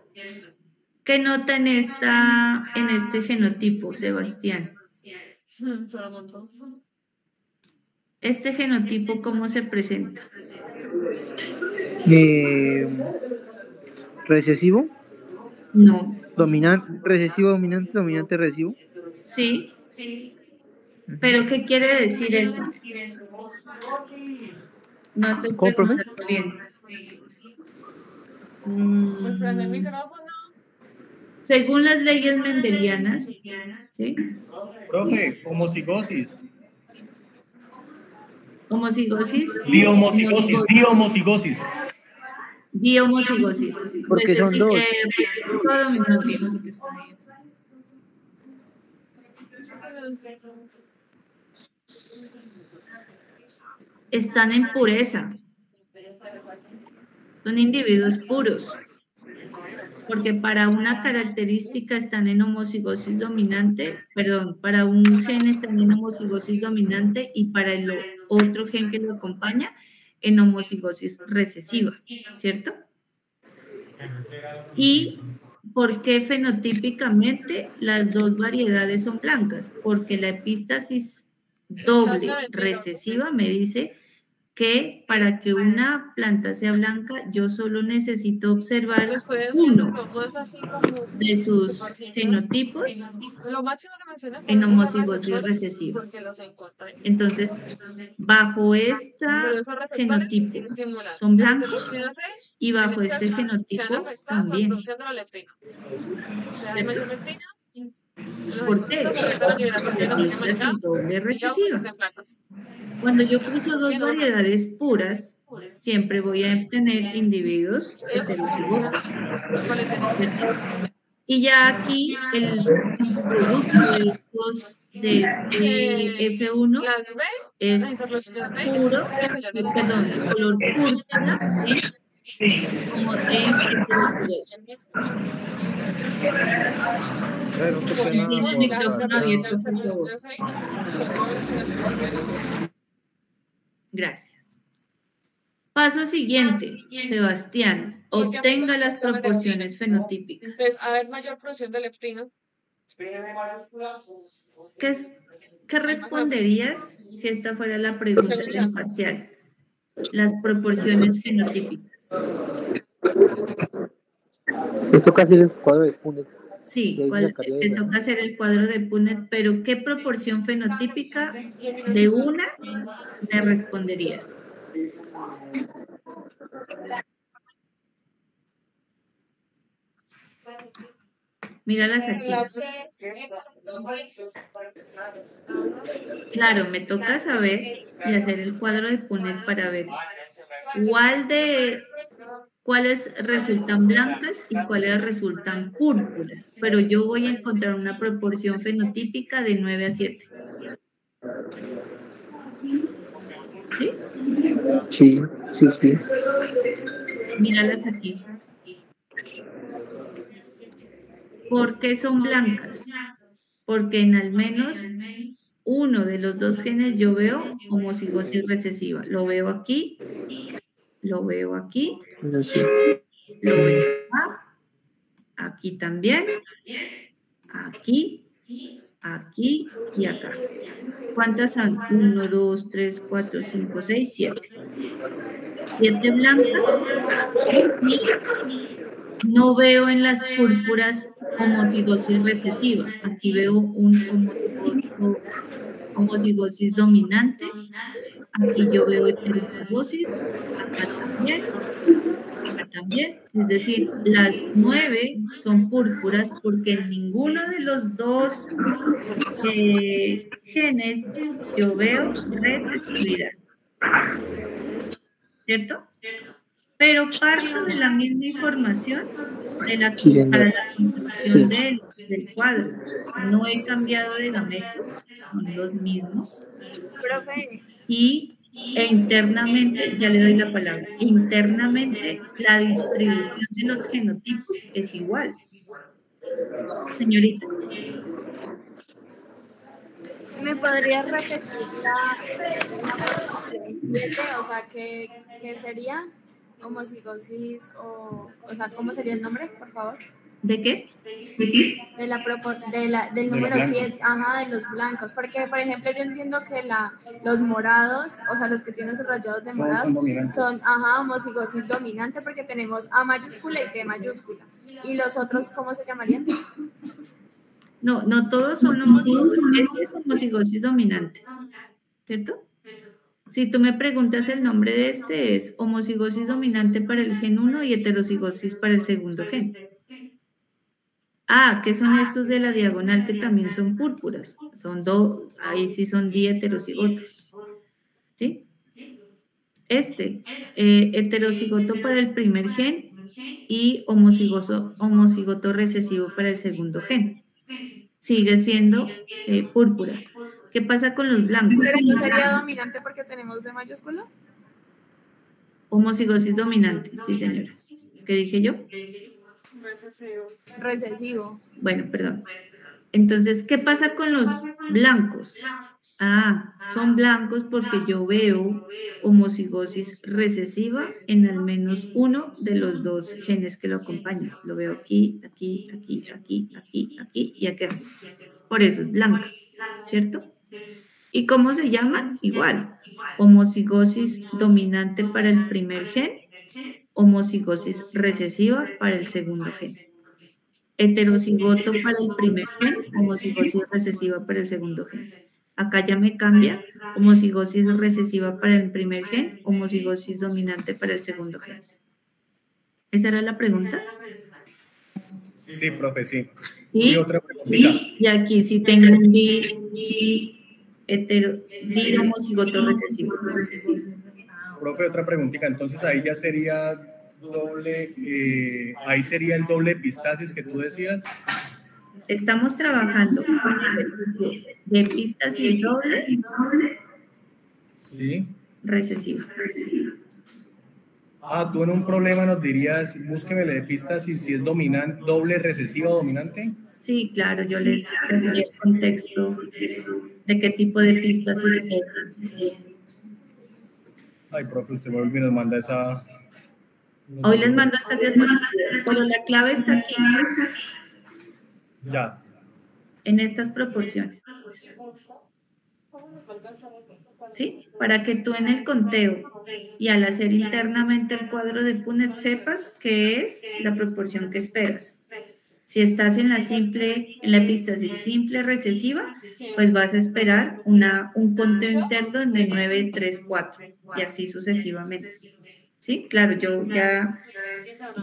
¿Qué nota en este genotipo, Sebastián? Este genotipo, ¿cómo se presenta? ¿Recesivo? No. ¿Recesivo, dominante, dominante, recesivo? Sí. ¿Pero qué quiere decir eso? No estoy preguntando bien. Según las leyes mendelianas, ¿sí? Profe, homocigosis. ¿Homocigosis? Dihomocigosis. Di homocigosis. Porque son dos. Dominancia, lo que está ahí. Están en pureza. Son individuos puros. Porque para una característica están en homocigosis dominante, perdón, para un gen están en homocigosis dominante y para el otro gen que lo acompaña en homocigosis recesiva, ¿cierto? ¿Y por qué fenotípicamente las dos variedades son blancas? Porque la epístasis doble recesiva me dice que para que una planta sea blanca, yo solo necesito observar uno de sus fenotipos Lo máximo que mencioné fue en homocigosis recesiva. Entonces, bajo este fenotipo son blancos y bajo este fenotipo también. ¿Por qué? Epístasis doble recesiva. Cuando yo cruzo dos variedades puras, siempre voy a obtener individuos heterocigotos. Y ya aquí el producto de este F1 es puro, perdón, el color púrpura como en heterocigosis. Tiene el micrófono abierto, por favor. Gracias. Paso siguiente, Sebastián. Obtenga las proporciones fenotípicas. Entonces, a ver, mayor producción de leptina. ¿Qué responderías si esta fuera la pregunta del parcial? Las proporciones fenotípicas. Me toca hacer el cuadro de Punnett. Sí, te toca hacer el cuadro de Punnett, pero ¿qué proporción fenotípica de una me responderías? Míralas aquí. Claro, me toca saber y hacer el cuadro de Punnett para ver cuáles resultan blancas y cuáles resultan púrpuras, pero yo voy a encontrar una proporción fenotípica de 9 a 7. ¿Sí? Sí. Míralas aquí. ¿Por qué son blancas? Porque en al menos uno de los dos genes yo veo homocigosis recesiva. Lo veo aquí, lo veo aquí, lo veo acá, aquí también, aquí, aquí y acá. ¿Cuántas son? 1, 2, 3, 4, 5, 6, 7. 7 blancas y no veo en las púrpuras homocigosis recesiva. Aquí veo un homocigosis dominante. Aquí yo veo heterocigosis. Acá también. Es decir, las 9 son púrpuras porque en ninguno de los dos genes yo veo recesividad. ¿Cierto? Pero parto de la misma información para la construcción del cuadro. No he cambiado de gametos, son los mismos. E internamente, ya le doy la palabra, internamente la distribución de los genotipos es igual. Señorita. ¿Me podrías repetir la proporción 7? O sea, ¿qué sería? Homocigosis o sea, ¿cómo sería el nombre, por favor? ¿De qué? Del número 7, ajá, de los blancos. Porque, por ejemplo, yo entiendo que los morados, o sea, los que tienen subrayados de morados, son homocigosis dominante porque tenemos A mayúscula y B mayúscula. ¿Y los otros cómo se llamarían? No todos son homocigosis. Este es homocigosis dominante, ¿cierto? Si tú me preguntas el nombre de este, es homocigosis dominante para el gen 1 y heterocigosis para el segundo gen. ¿Qué son estos de la diagonal que también son púrpuras? Son ahí sí son diheterocigotos. ¿Sí? heterocigoto para el primer gen y homocigoto recesivo para el segundo gen. Sigue siendo púrpura. ¿Qué pasa con los blancos? ¿Pero no sería dominante porque tenemos B mayúscula? Homocigosis dominante, sí señora. ¿Qué dije yo? Recesivo. Bueno, perdón. Entonces, ¿qué pasa con los blancos? Ah, son blancos porque yo veo homocigosis recesiva en al menos uno de los dos genes que lo acompañan. Lo veo aquí, aquí, aquí, aquí, aquí, aquí y acá. Por eso es blanca, ¿cierto? ¿Y cómo se llaman? Igual. Homocigosis dominante para el primer gen, homocigosis recesiva para el segundo gen. Heterocigoto para el primer gen, homocigosis recesiva para el segundo gen. Acá ya me cambia, homocigosis recesiva para el primer gen, homocigosis dominante para el segundo gen. ¿Esa era la pregunta? Sí, profe, sí. Y otra preguntita. Y aquí sí tengo un homocigoto recesivo. Profe, otra preguntita. Entonces ahí ya sería doble, ahí sería el doble epistasis que tú decías. Estamos trabajando de epistasis doble, sí, recesiva. Ah, tú en un problema nos dirías, búsqueme la epistasis si es dominante, doble recesiva o dominante. Sí, claro, yo les doy el contexto de qué tipo de epistasis es. Ay, profe, usted vuelve y nos manda esa... Hoy les mando estas diapositivas, pero la clave está aquí. Ya. En estas proporciones. ¿Sí? Para que tú en el conteo y al hacer internamente el cuadro de Punnett sepas qué es la proporción que esperas. Si estás en la epistasis simple recesiva, pues vas a esperar un conteo interno de 9, 3, 4 y así sucesivamente. ¿Sí? Claro, yo ya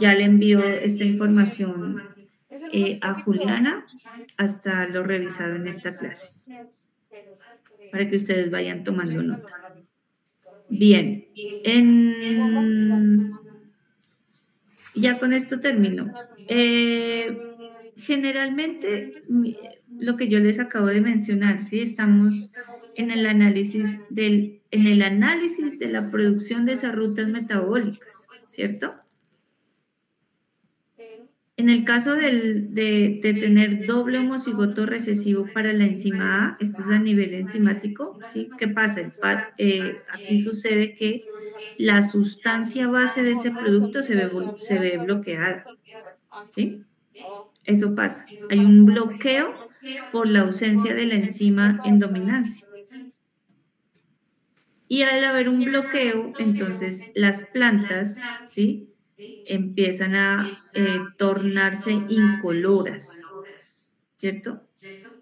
le envío esta información a Juliana hasta lo revisado en esta clase, para que ustedes vayan tomando nota. Bien, ya con esto termino. Generalmente, lo que yo les acabo de mencionar, ¿sí? Estamos en el análisis de la producción de esas rutas metabólicas, ¿cierto? En el caso de tener doble homocigoto recesivo para la enzima A, esto es a nivel enzimático, ¿sí? ¿Qué pasa? Aquí sucede que la sustancia base de ese producto se ve bloqueada, ¿sí? Eso pasa. Hay un bloqueo por la ausencia de la enzima en dominancia. Y al haber un bloqueo, entonces las plantas, ¿sí?, empiezan a tornarse incoloras, ¿cierto?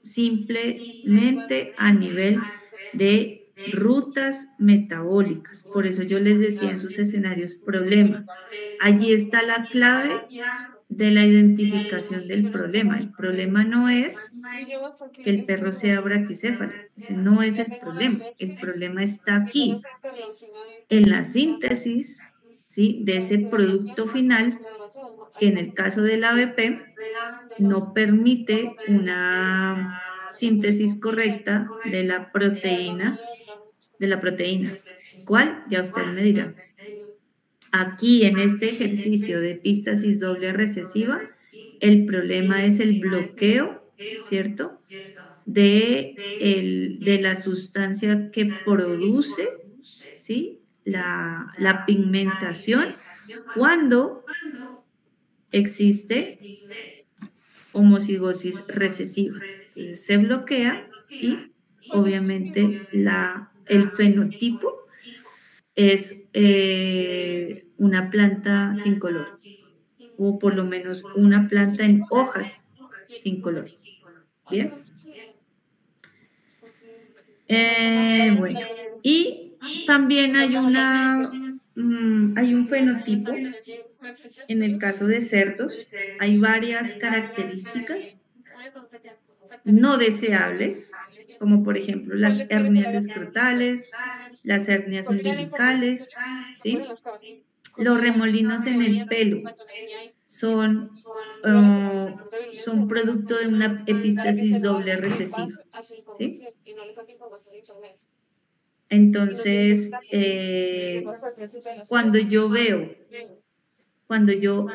Simplemente a nivel de rutas metabólicas. Por eso yo les decía en sus escenarios problema. Allí está la clave de la identificación del problema. El problema no es que el perro sea braquicéfalo. Ese no es el problema. El problema está aquí, en la síntesis, ¿sí?, de ese producto final que en el caso del ABP no permite una síntesis correcta de la proteína. ¿Cuál? Ya usted me dirá. Aquí en este ejercicio de epistasis doble recesiva, el problema es el bloqueo, ¿cierto?, de la sustancia que produce, ¿sí?, la pigmentación cuando existe homocigosis recesiva. Entonces, se bloquea y obviamente el fenotipo es una planta sin color, o por lo menos una planta en hojas sin color. ¿Bien? Bueno, y también hay un fenotipo en el caso de cerdos. Hay varias características no deseables, como por ejemplo las hernias escrotales, las hernias umbilicales, ¿sí? Los remolinos en el pelo son producto de una epístasis doble recesiva, ¿sí? Entonces, cuando yo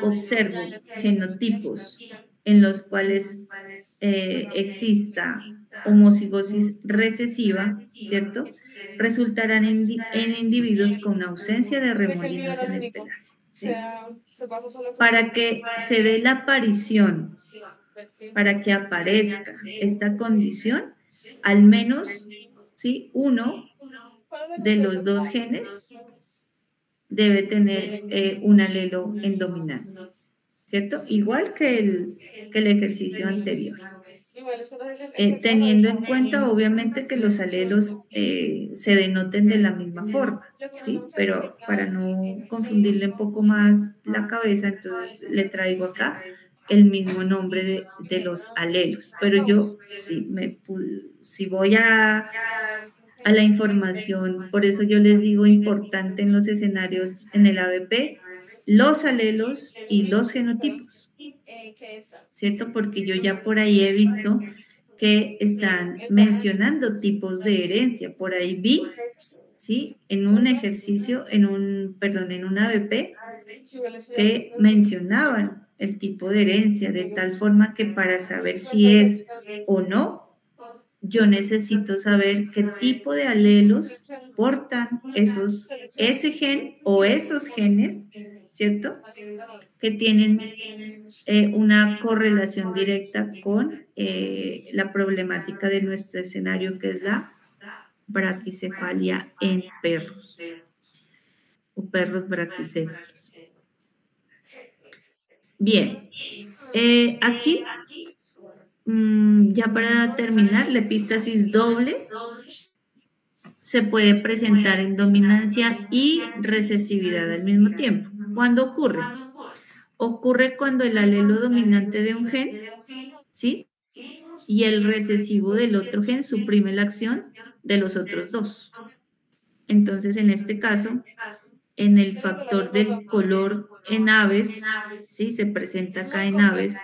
observo genotipos en los cuales exista homocigosis recesiva, ¿cierto? Resultarán en individuos con ausencia de remolinos en el pelaje, ¿sí? Para que se dé la aparición, para que aparezca esta condición, al menos, ¿sí? Uno de los dos genes debe tener un alelo en dominancia, ¿cierto? Igual que el ejercicio anterior. Teniendo en cuenta, obviamente, que los alelos se denoten de la misma forma, ¿sí? Pero para no confundirle un poco más la cabeza, entonces le traigo acá el mismo nombre de los alelos. Pero yo, si voy a la información, por eso yo les digo importante en los escenarios en el ABP, los alelos y los genotipos, ¿cierto? Porque yo ya por ahí he visto que están mencionando tipos de herencia. Por ahí vi, ¿sí? En un ejercicio, en un ABP, que mencionaban el tipo de herencia, de tal forma que para saber si es o no, yo necesito saber qué tipo de alelos portan ese gen o esos genes, ¿cierto? Que tienen una correlación directa con la problemática de nuestro escenario, que es la braquicefalia en perros o perros braquicéfalos. Bien, aquí, ya para terminar, la epístasis doble se puede presentar en dominancia y recesividad al mismo tiempo. ¿Cuándo ocurre? Ocurre cuando el alelo dominante de un gen, ¿sí? Y el recesivo del otro gen suprime la acción de los otros dos. Entonces, en este caso, en el factor del color en aves, ¿sí? Se presenta acá en aves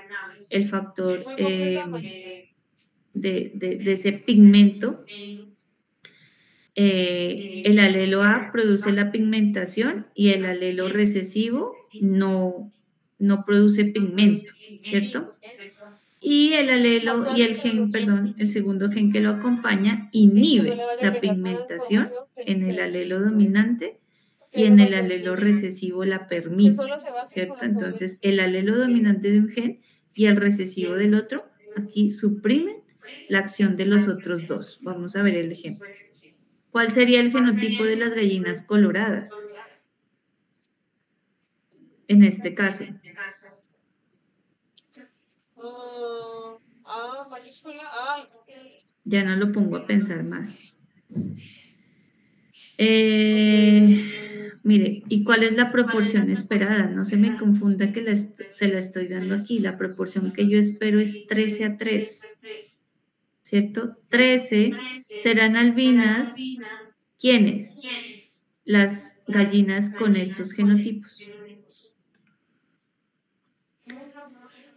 el factor de ese pigmento. El alelo A produce la pigmentación y el alelo recesivo no produce pigmento, ¿cierto? Y el segundo gen que lo acompaña inhibe la pigmentación en el alelo dominante y en el alelo recesivo la permite, ¿cierto? Entonces, el alelo dominante de un gen y el recesivo del otro, aquí suprimen la acción de los otros dos. Vamos a ver el ejemplo. ¿Cuál sería el genotipo de las gallinas coloradas? En este caso. Ya no lo pongo a pensar más. Mire, ¿y cuál es la proporción esperada? No se me confunda que se la estoy dando aquí. La proporción que yo espero es 13:3. ¿Cierto? 13 serán albinas. ¿Quiénes? Las gallinas con estos genotipos.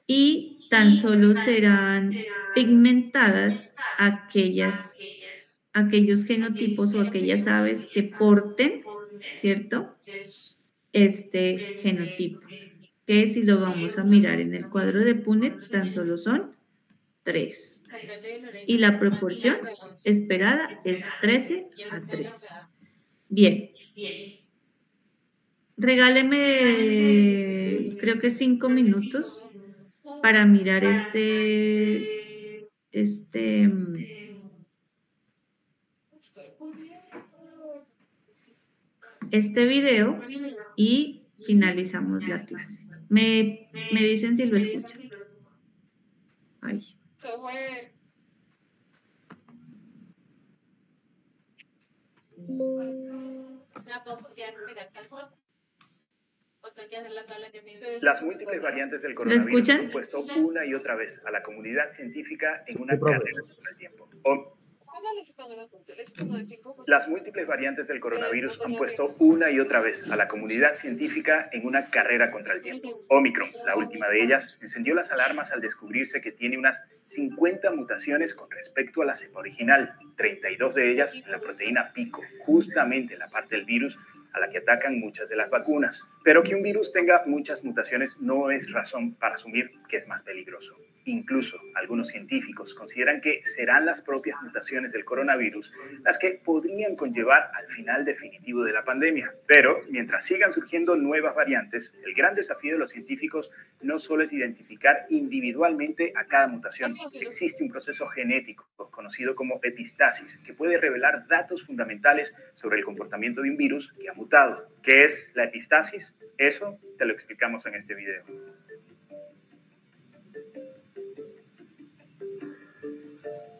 Y tan solo serán pigmentadas aquellos genotipos o aquellas aves que porten, ¿cierto? Este genotipo, que si lo vamos a mirar en el cuadro de Punnett, tan solo son 3. Y la proporción esperada es 13:3. Bien. Regáleme, creo que 5 minutos para mirar este video y finalizamos la clase. Me dicen si lo escuchan. Ay. Las múltiples variantes del coronavirus han puesto una y otra vez a la comunidad científica en una carrera contra el tiempo. Las múltiples variantes del coronavirus han puesto una y otra vez a la comunidad científica en una carrera contra el tiempo. Omicron, la última de ellas, encendió las alarmas al descubrirse que tiene unas 50 mutaciones con respecto a la cepa original, 32 de ellas en la proteína pico, justamente la parte del virus a la que atacan muchas de las vacunas. Pero que un virus tenga muchas mutaciones no es razón para asumir que es más peligroso. Incluso algunos científicos consideran que serán las propias mutaciones del coronavirus las que podrían conllevar al final definitivo de la pandemia. Pero mientras sigan surgiendo nuevas variantes, el gran desafío de los científicos no solo es identificar individualmente a cada mutación. Existe un proceso genético conocido como epistasis que puede revelar datos fundamentales sobre el comportamiento de un virus que ha mutado. ¿Qué es la epistasis? Eso te lo explicamos en este video.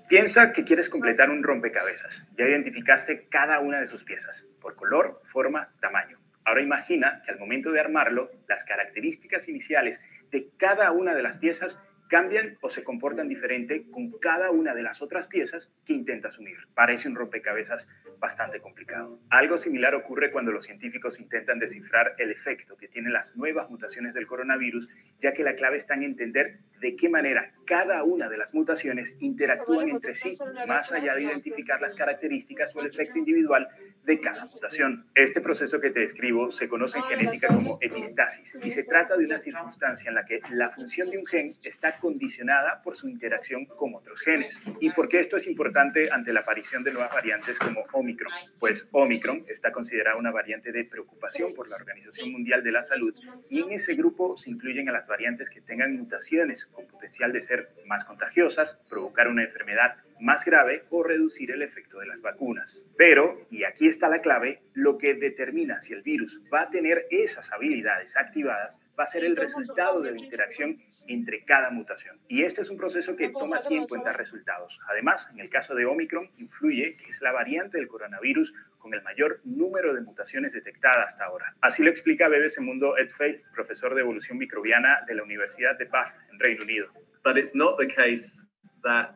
Piensa que quieres completar un rompecabezas. Ya identificaste cada una de sus piezas, por color, forma, tamaño. Ahora imagina que al momento de armarlo, las características iniciales de cada una de las piezas cambian o se comportan diferente con cada una de las otras piezas que intentas unir. Parece un rompecabezas bastante complicado. Algo similar ocurre cuando los científicos intentan descifrar el efecto que tienen las nuevas mutaciones del coronavirus, ya que la clave está en entender de qué manera cada una de las mutaciones interactúan entre sí, más allá de identificar las características o el efecto individual de cada mutación. Este proceso que te describo se conoce en genética como epistasis y se trata de una circunstancia en la que la función de un gen está condicionada por su interacción con otros genes. ¿Y por qué esto es importante ante la aparición de nuevas variantes como Omicron? Pues Omicron está considerada una variante de preocupación por la Organización Mundial de la Salud y en ese grupo se incluyen a las variantes que tengan mutaciones con potencial de ser más contagiosas, provocar una enfermedad más grave o reducir el efecto de las vacunas. Pero, y aquí está la clave, lo que determina si el virus va a tener esas habilidades activadas va a ser el resultado de la interacción entre cada mutación. Y este es un proceso que toma tiempo en dar resultados. Además, en el caso de Omicron, influye que es la variante del coronavirus con el mayor número de mutaciones detectadas hasta ahora. Así lo explica BBC Mundo Ed Fay, profesor de evolución microbiana de la Universidad de Bath, en Reino Unido. But it's not the case that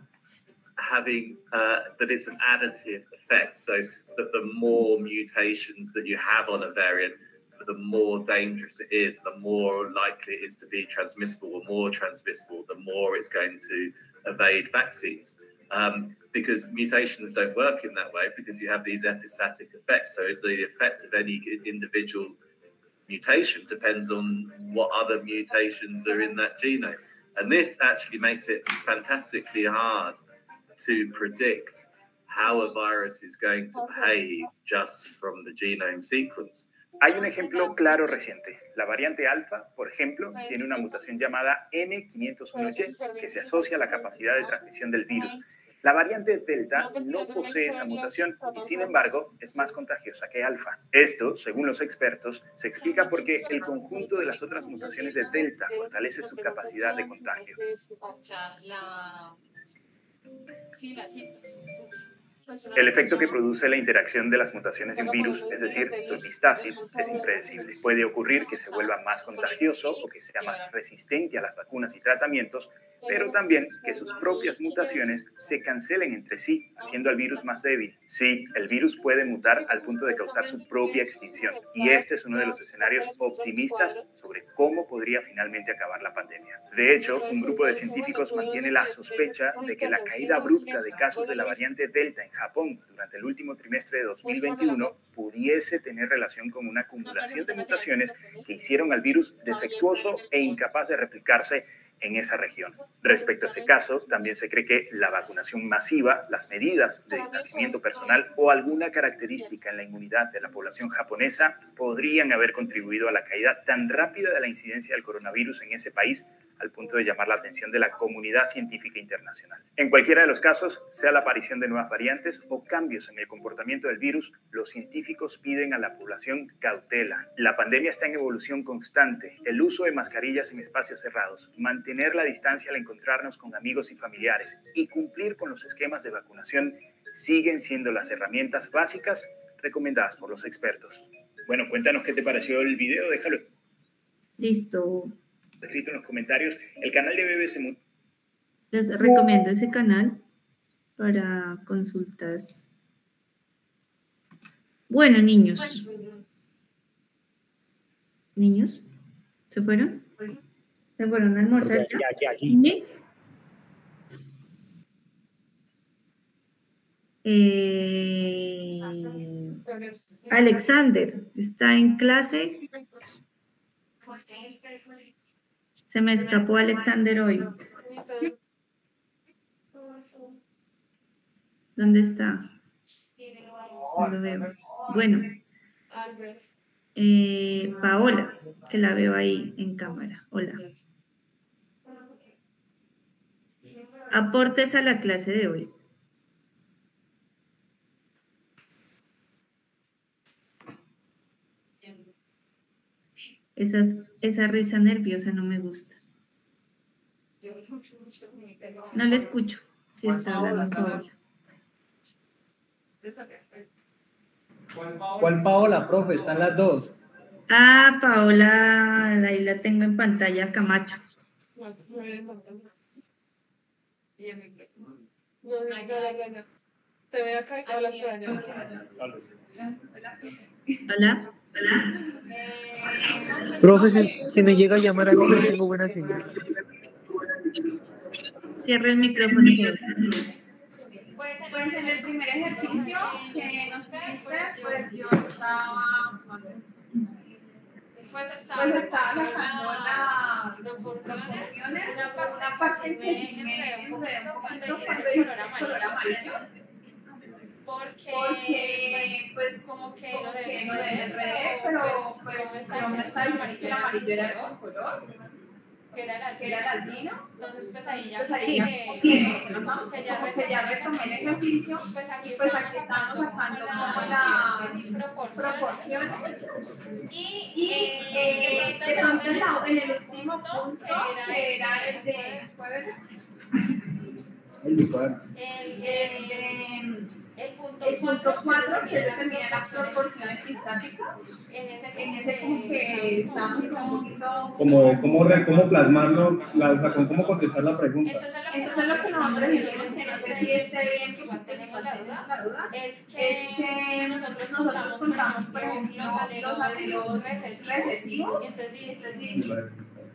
having that it's an additive effect, so that the more mutations that you have on a variant, the more dangerous it is, the more likely it is to be transmissible, the more transmissible, the more it's going to evade vaccines. Because mutations don't work in that way, because you have these epistatic effects. So the effect of any individual mutation depends on what other mutations are in that genome. And this actually makes it fantastically hard to predict how a virus is going to behave just from the genome sequence. Hay un ejemplo claro reciente. La variante alfa, por ejemplo, tiene una mutación llamada N501Y que se asocia a la capacidad de transmisión del virus. La variante delta no posee esa mutación y, sin embargo, es más contagiosa que alfa. Esto, según los expertos, se explica porque el conjunto de las otras mutaciones de delta fortalece su capacidad de contagio. El efecto que produce la interacción de las mutaciones de un virus, es decir, su epistasis, es impredecible. Puede ocurrir que se vuelva más contagioso o que sea más resistente a las vacunas y tratamientos, pero también que sus propias mutaciones se cancelen entre sí, haciendo al virus más débil. Sí, el virus puede mutar al punto de causar su propia extinción, y este es uno de los escenarios optimistas sobre cómo podría finalmente acabar la pandemia. De hecho, un grupo de científicos mantiene la sospecha de que la caída abrupta de casos de la variante Delta en Japón durante el último trimestre de 2021 pudiese tener relación con una acumulación de mutaciones que hicieron al virus defectuoso e incapaz de replicarse en esa región. Respecto a ese caso, también se cree que la vacunación masiva, las medidas de distanciamiento personal o alguna característica en la inmunidad de la población japonesa podrían haber contribuido a la caída tan rápida de la incidencia del coronavirus en ese país, al punto de llamar la atención de la comunidad científica internacional. En cualquiera de los casos, sea la aparición de nuevas variantes o cambios en el comportamiento del virus, los científicos piden a la población cautela. La pandemia está en evolución constante. El uso de mascarillas en espacios cerrados, mantener la distancia al encontrarnos con amigos y familiares y cumplir con los esquemas de vacunación siguen siendo las herramientas básicas recomendadas por los expertos. Bueno, cuéntanos qué te pareció el video, déjalo Listo. escrito en los comentarios. El canal de BBC Mundo. Les recomiendo ese canal. para consultas. Bueno, niños. ¿Niños? ¿Se fueron? ¿Se fueron a almorzar ya? ¿Sí? Alexander, ¿está en clase? Se me escapó Alexander hoy. ¿Dónde está? No lo veo. Bueno, Paola, que la veo ahí en cámara. Hola. Aportes a la clase de hoy. Esa risa nerviosa no me gusta. No le escucho si está hablando Paola. ¿Cuál Paola, profe? Están las dos. Ah, Paola, ahí la tengo en pantalla, Camacho. Te veo acá y hablas por allá. Hola. Profe, si me llega a llamar algo, no tengo buena señal. Cierra el micrófono. Pues en el primer ejercicio que nos pusiste, pues yo estaba... Pues estaba sacando las proporciones, una parte en que sí me enredé un poquito cuando dije color amarillo, porque pues como que lo enredé, pero pues yo me estaba diciendo que el amarillo era el color, que era el albino. Entonces pues ahí ya que ya retomé el ejercicio, pues aquí estamos sacando como las proporciones y de pronto en el último punto, que era el de el punto 4, que determina la proporción equistática, en ese como que estamos un poquito... ¿Cómo plasmarlo? ¿Cómo contestar la pregunta? Entonces lo que nosotros hicimos, que no sé si esté bien, que igual tenemos la duda, es que nosotros contamos, por ejemplo, los alelos recesivos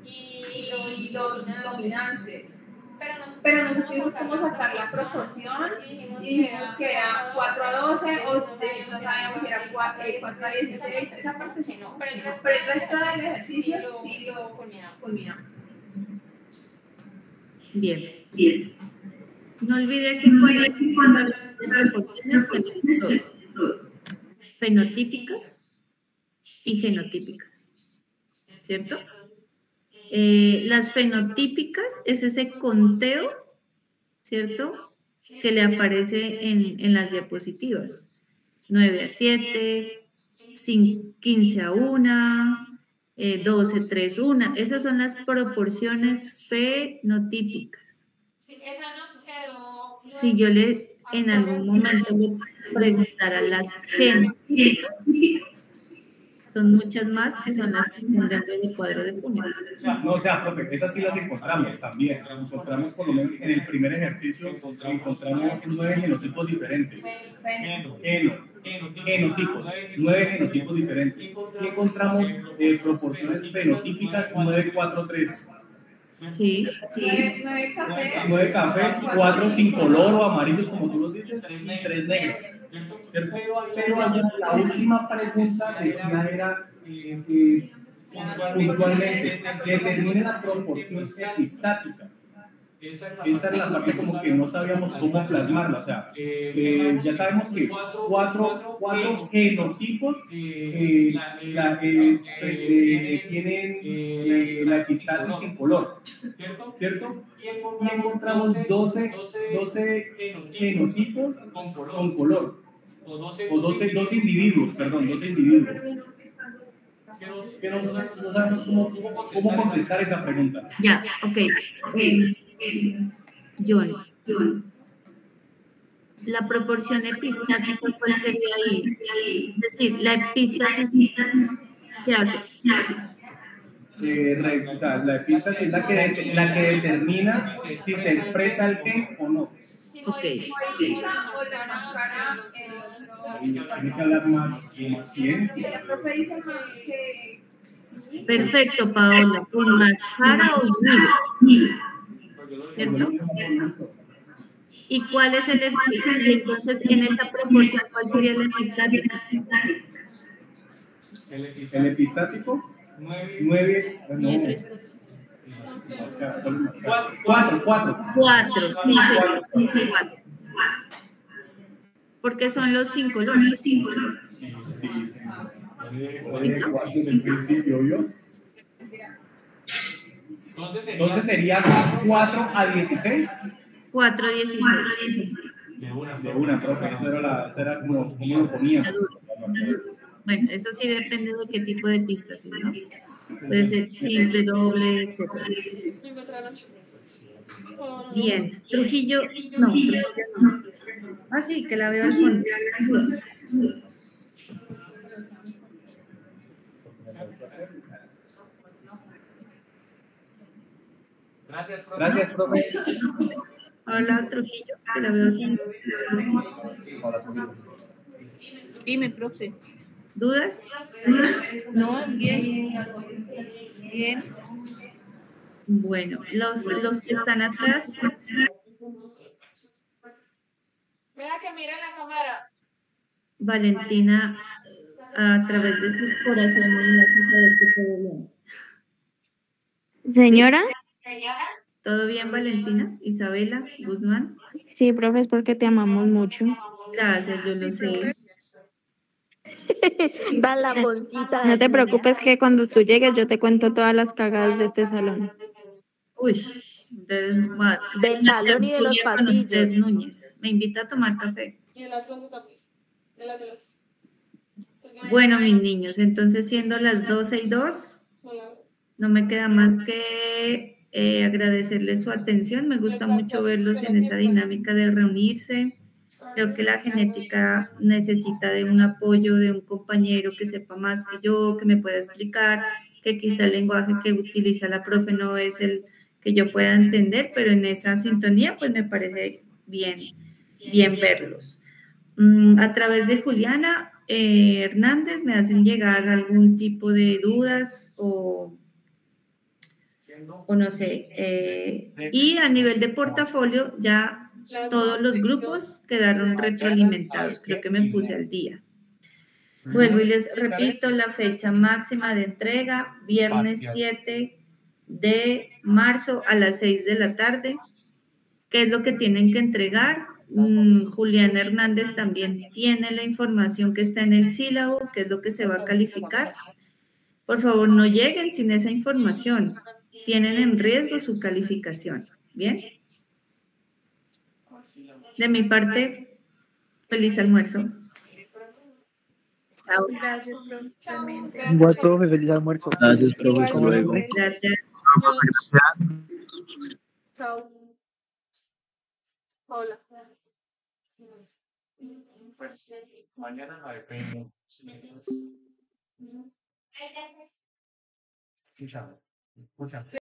y los dominantes. Pero no supimos cómo sacar la proporción y dijimos que era 4:12 o no sabíamos si era 4:16, esa parte sí no, pero el resto del ejercicio sí lo culminamos. Bien. No olvide que cuando hablamos de proporciones tenemos dos, fenotípicas y genotípicas, ¿cierto? Las fenotípicas es ese conteo, ¿cierto?, que le aparece en las diapositivas. 9:7, 15:1, 12:3:1. Esas son las proporciones fenotípicas. Si yo en algún momento le preguntara las genotípicas, son muchas más que son las que están dentro del cuadro de Punnett. No, profe, esas sí las encontramos también. Encontramos por lo menos en el primer ejercicio, encontramos 9 genotipos diferentes. Genotipos, 9 genotipos diferentes. Y encontramos proporciones fenotípicas 9:4:3. Sí. 9 cafés, 4 sin color o amarillos, como tú los dices, y 3 negros. ¿Cierto? Pero la última pregunta decía era puntualmente, determine la proporción equistática. Esa es la parte como que no sabíamos cómo plasmarla. O sea, ya sabemos que cuatro genotipos tienen la equistasis sin color, ¿cierto? Y encontramos 12 genotipos con color. O 12 individuos, perdón, 12 individuos. Que no sabemos cómo contestar esa pregunta. Ya, ok. John, la proporción epistática, ¿cuál sería ahí? Es decir, la epístasis, ¿qué hace? O sea, la epístasis es la que determina si se expresa el gen o no. Ok. Modifica o remascara Tiene que hablar más ciencia. el profe dice más que Perfecto, Paola. ¿Con mascara o mira? ¿Cierto? ¿Y cuál es el epistático? Y entonces, en esa proporción, ¿cuál sería el epistático? El epistático, 9, no. Cuatro. 4, sí, 4. Porque son los 5 colores. Sí. Entonces sería 4 a 16. 4 a 16. De una, profe, esa era como lo ponía. Bueno, eso sí depende de qué tipo de pistas, ¿no? Puede ser simple, doble, etc. Bien, Trujillo, no. Ah, sí, que la veo al fondo. Gracias, profe. Hola, Trujillo, que la veo al fondo. Dime, profe. ¿Dudas? No, bien. Bien. Bueno, los que están atrás. Vea que mira la cámara. Valentina, a través de sus corazones, Señora. ¿Todo bien, Valentina? Isabela, Guzmán. Sí, profe, es porque te amamos mucho. Gracias, yo lo sé. Va la bolsita. No te preocupes que cuando tú llegues yo te cuento todas las cagadas de este salón. Uy, del salón y de los pasillos. Usted, Núñez. Me invita a tomar café. Y el asco también. Bueno, mis niños, entonces siendo las 12:02, no me queda más que agradecerles su atención. Me gusta mucho verlos en esa dinámica de reunirse. Creo que la genética necesita de un apoyo de un compañero que sepa más que yo, que me pueda explicar, que quizá el lenguaje que utiliza la profe no es el que yo pueda entender, pero en esa sintonía pues me parece bien verlos. A través de Juliana Hernández me hacen llegar algún tipo de dudas o no sé. Y a nivel de portafolio ya todos los grupos quedaron retroalimentados. Creo que me puse al día. Vuelvo y les repito la fecha máxima de entrega, viernes 7 de marzo a las 6 de la tarde. ¿Qué es lo que tienen que entregar? Juliana Hernández también tiene la información que está en el sílabo, que es lo que se va a calificar. Por favor, no lleguen sin esa información. Tienen en riesgo su calificación. ¿Bien? De mi parte, feliz almuerzo. Chao. Gracias, profe. Igual, profe, feliz almuerzo. Gracias, profe. Hasta luego. Gracias. Chao. Hola. Pues mañana la depende. Escúchame.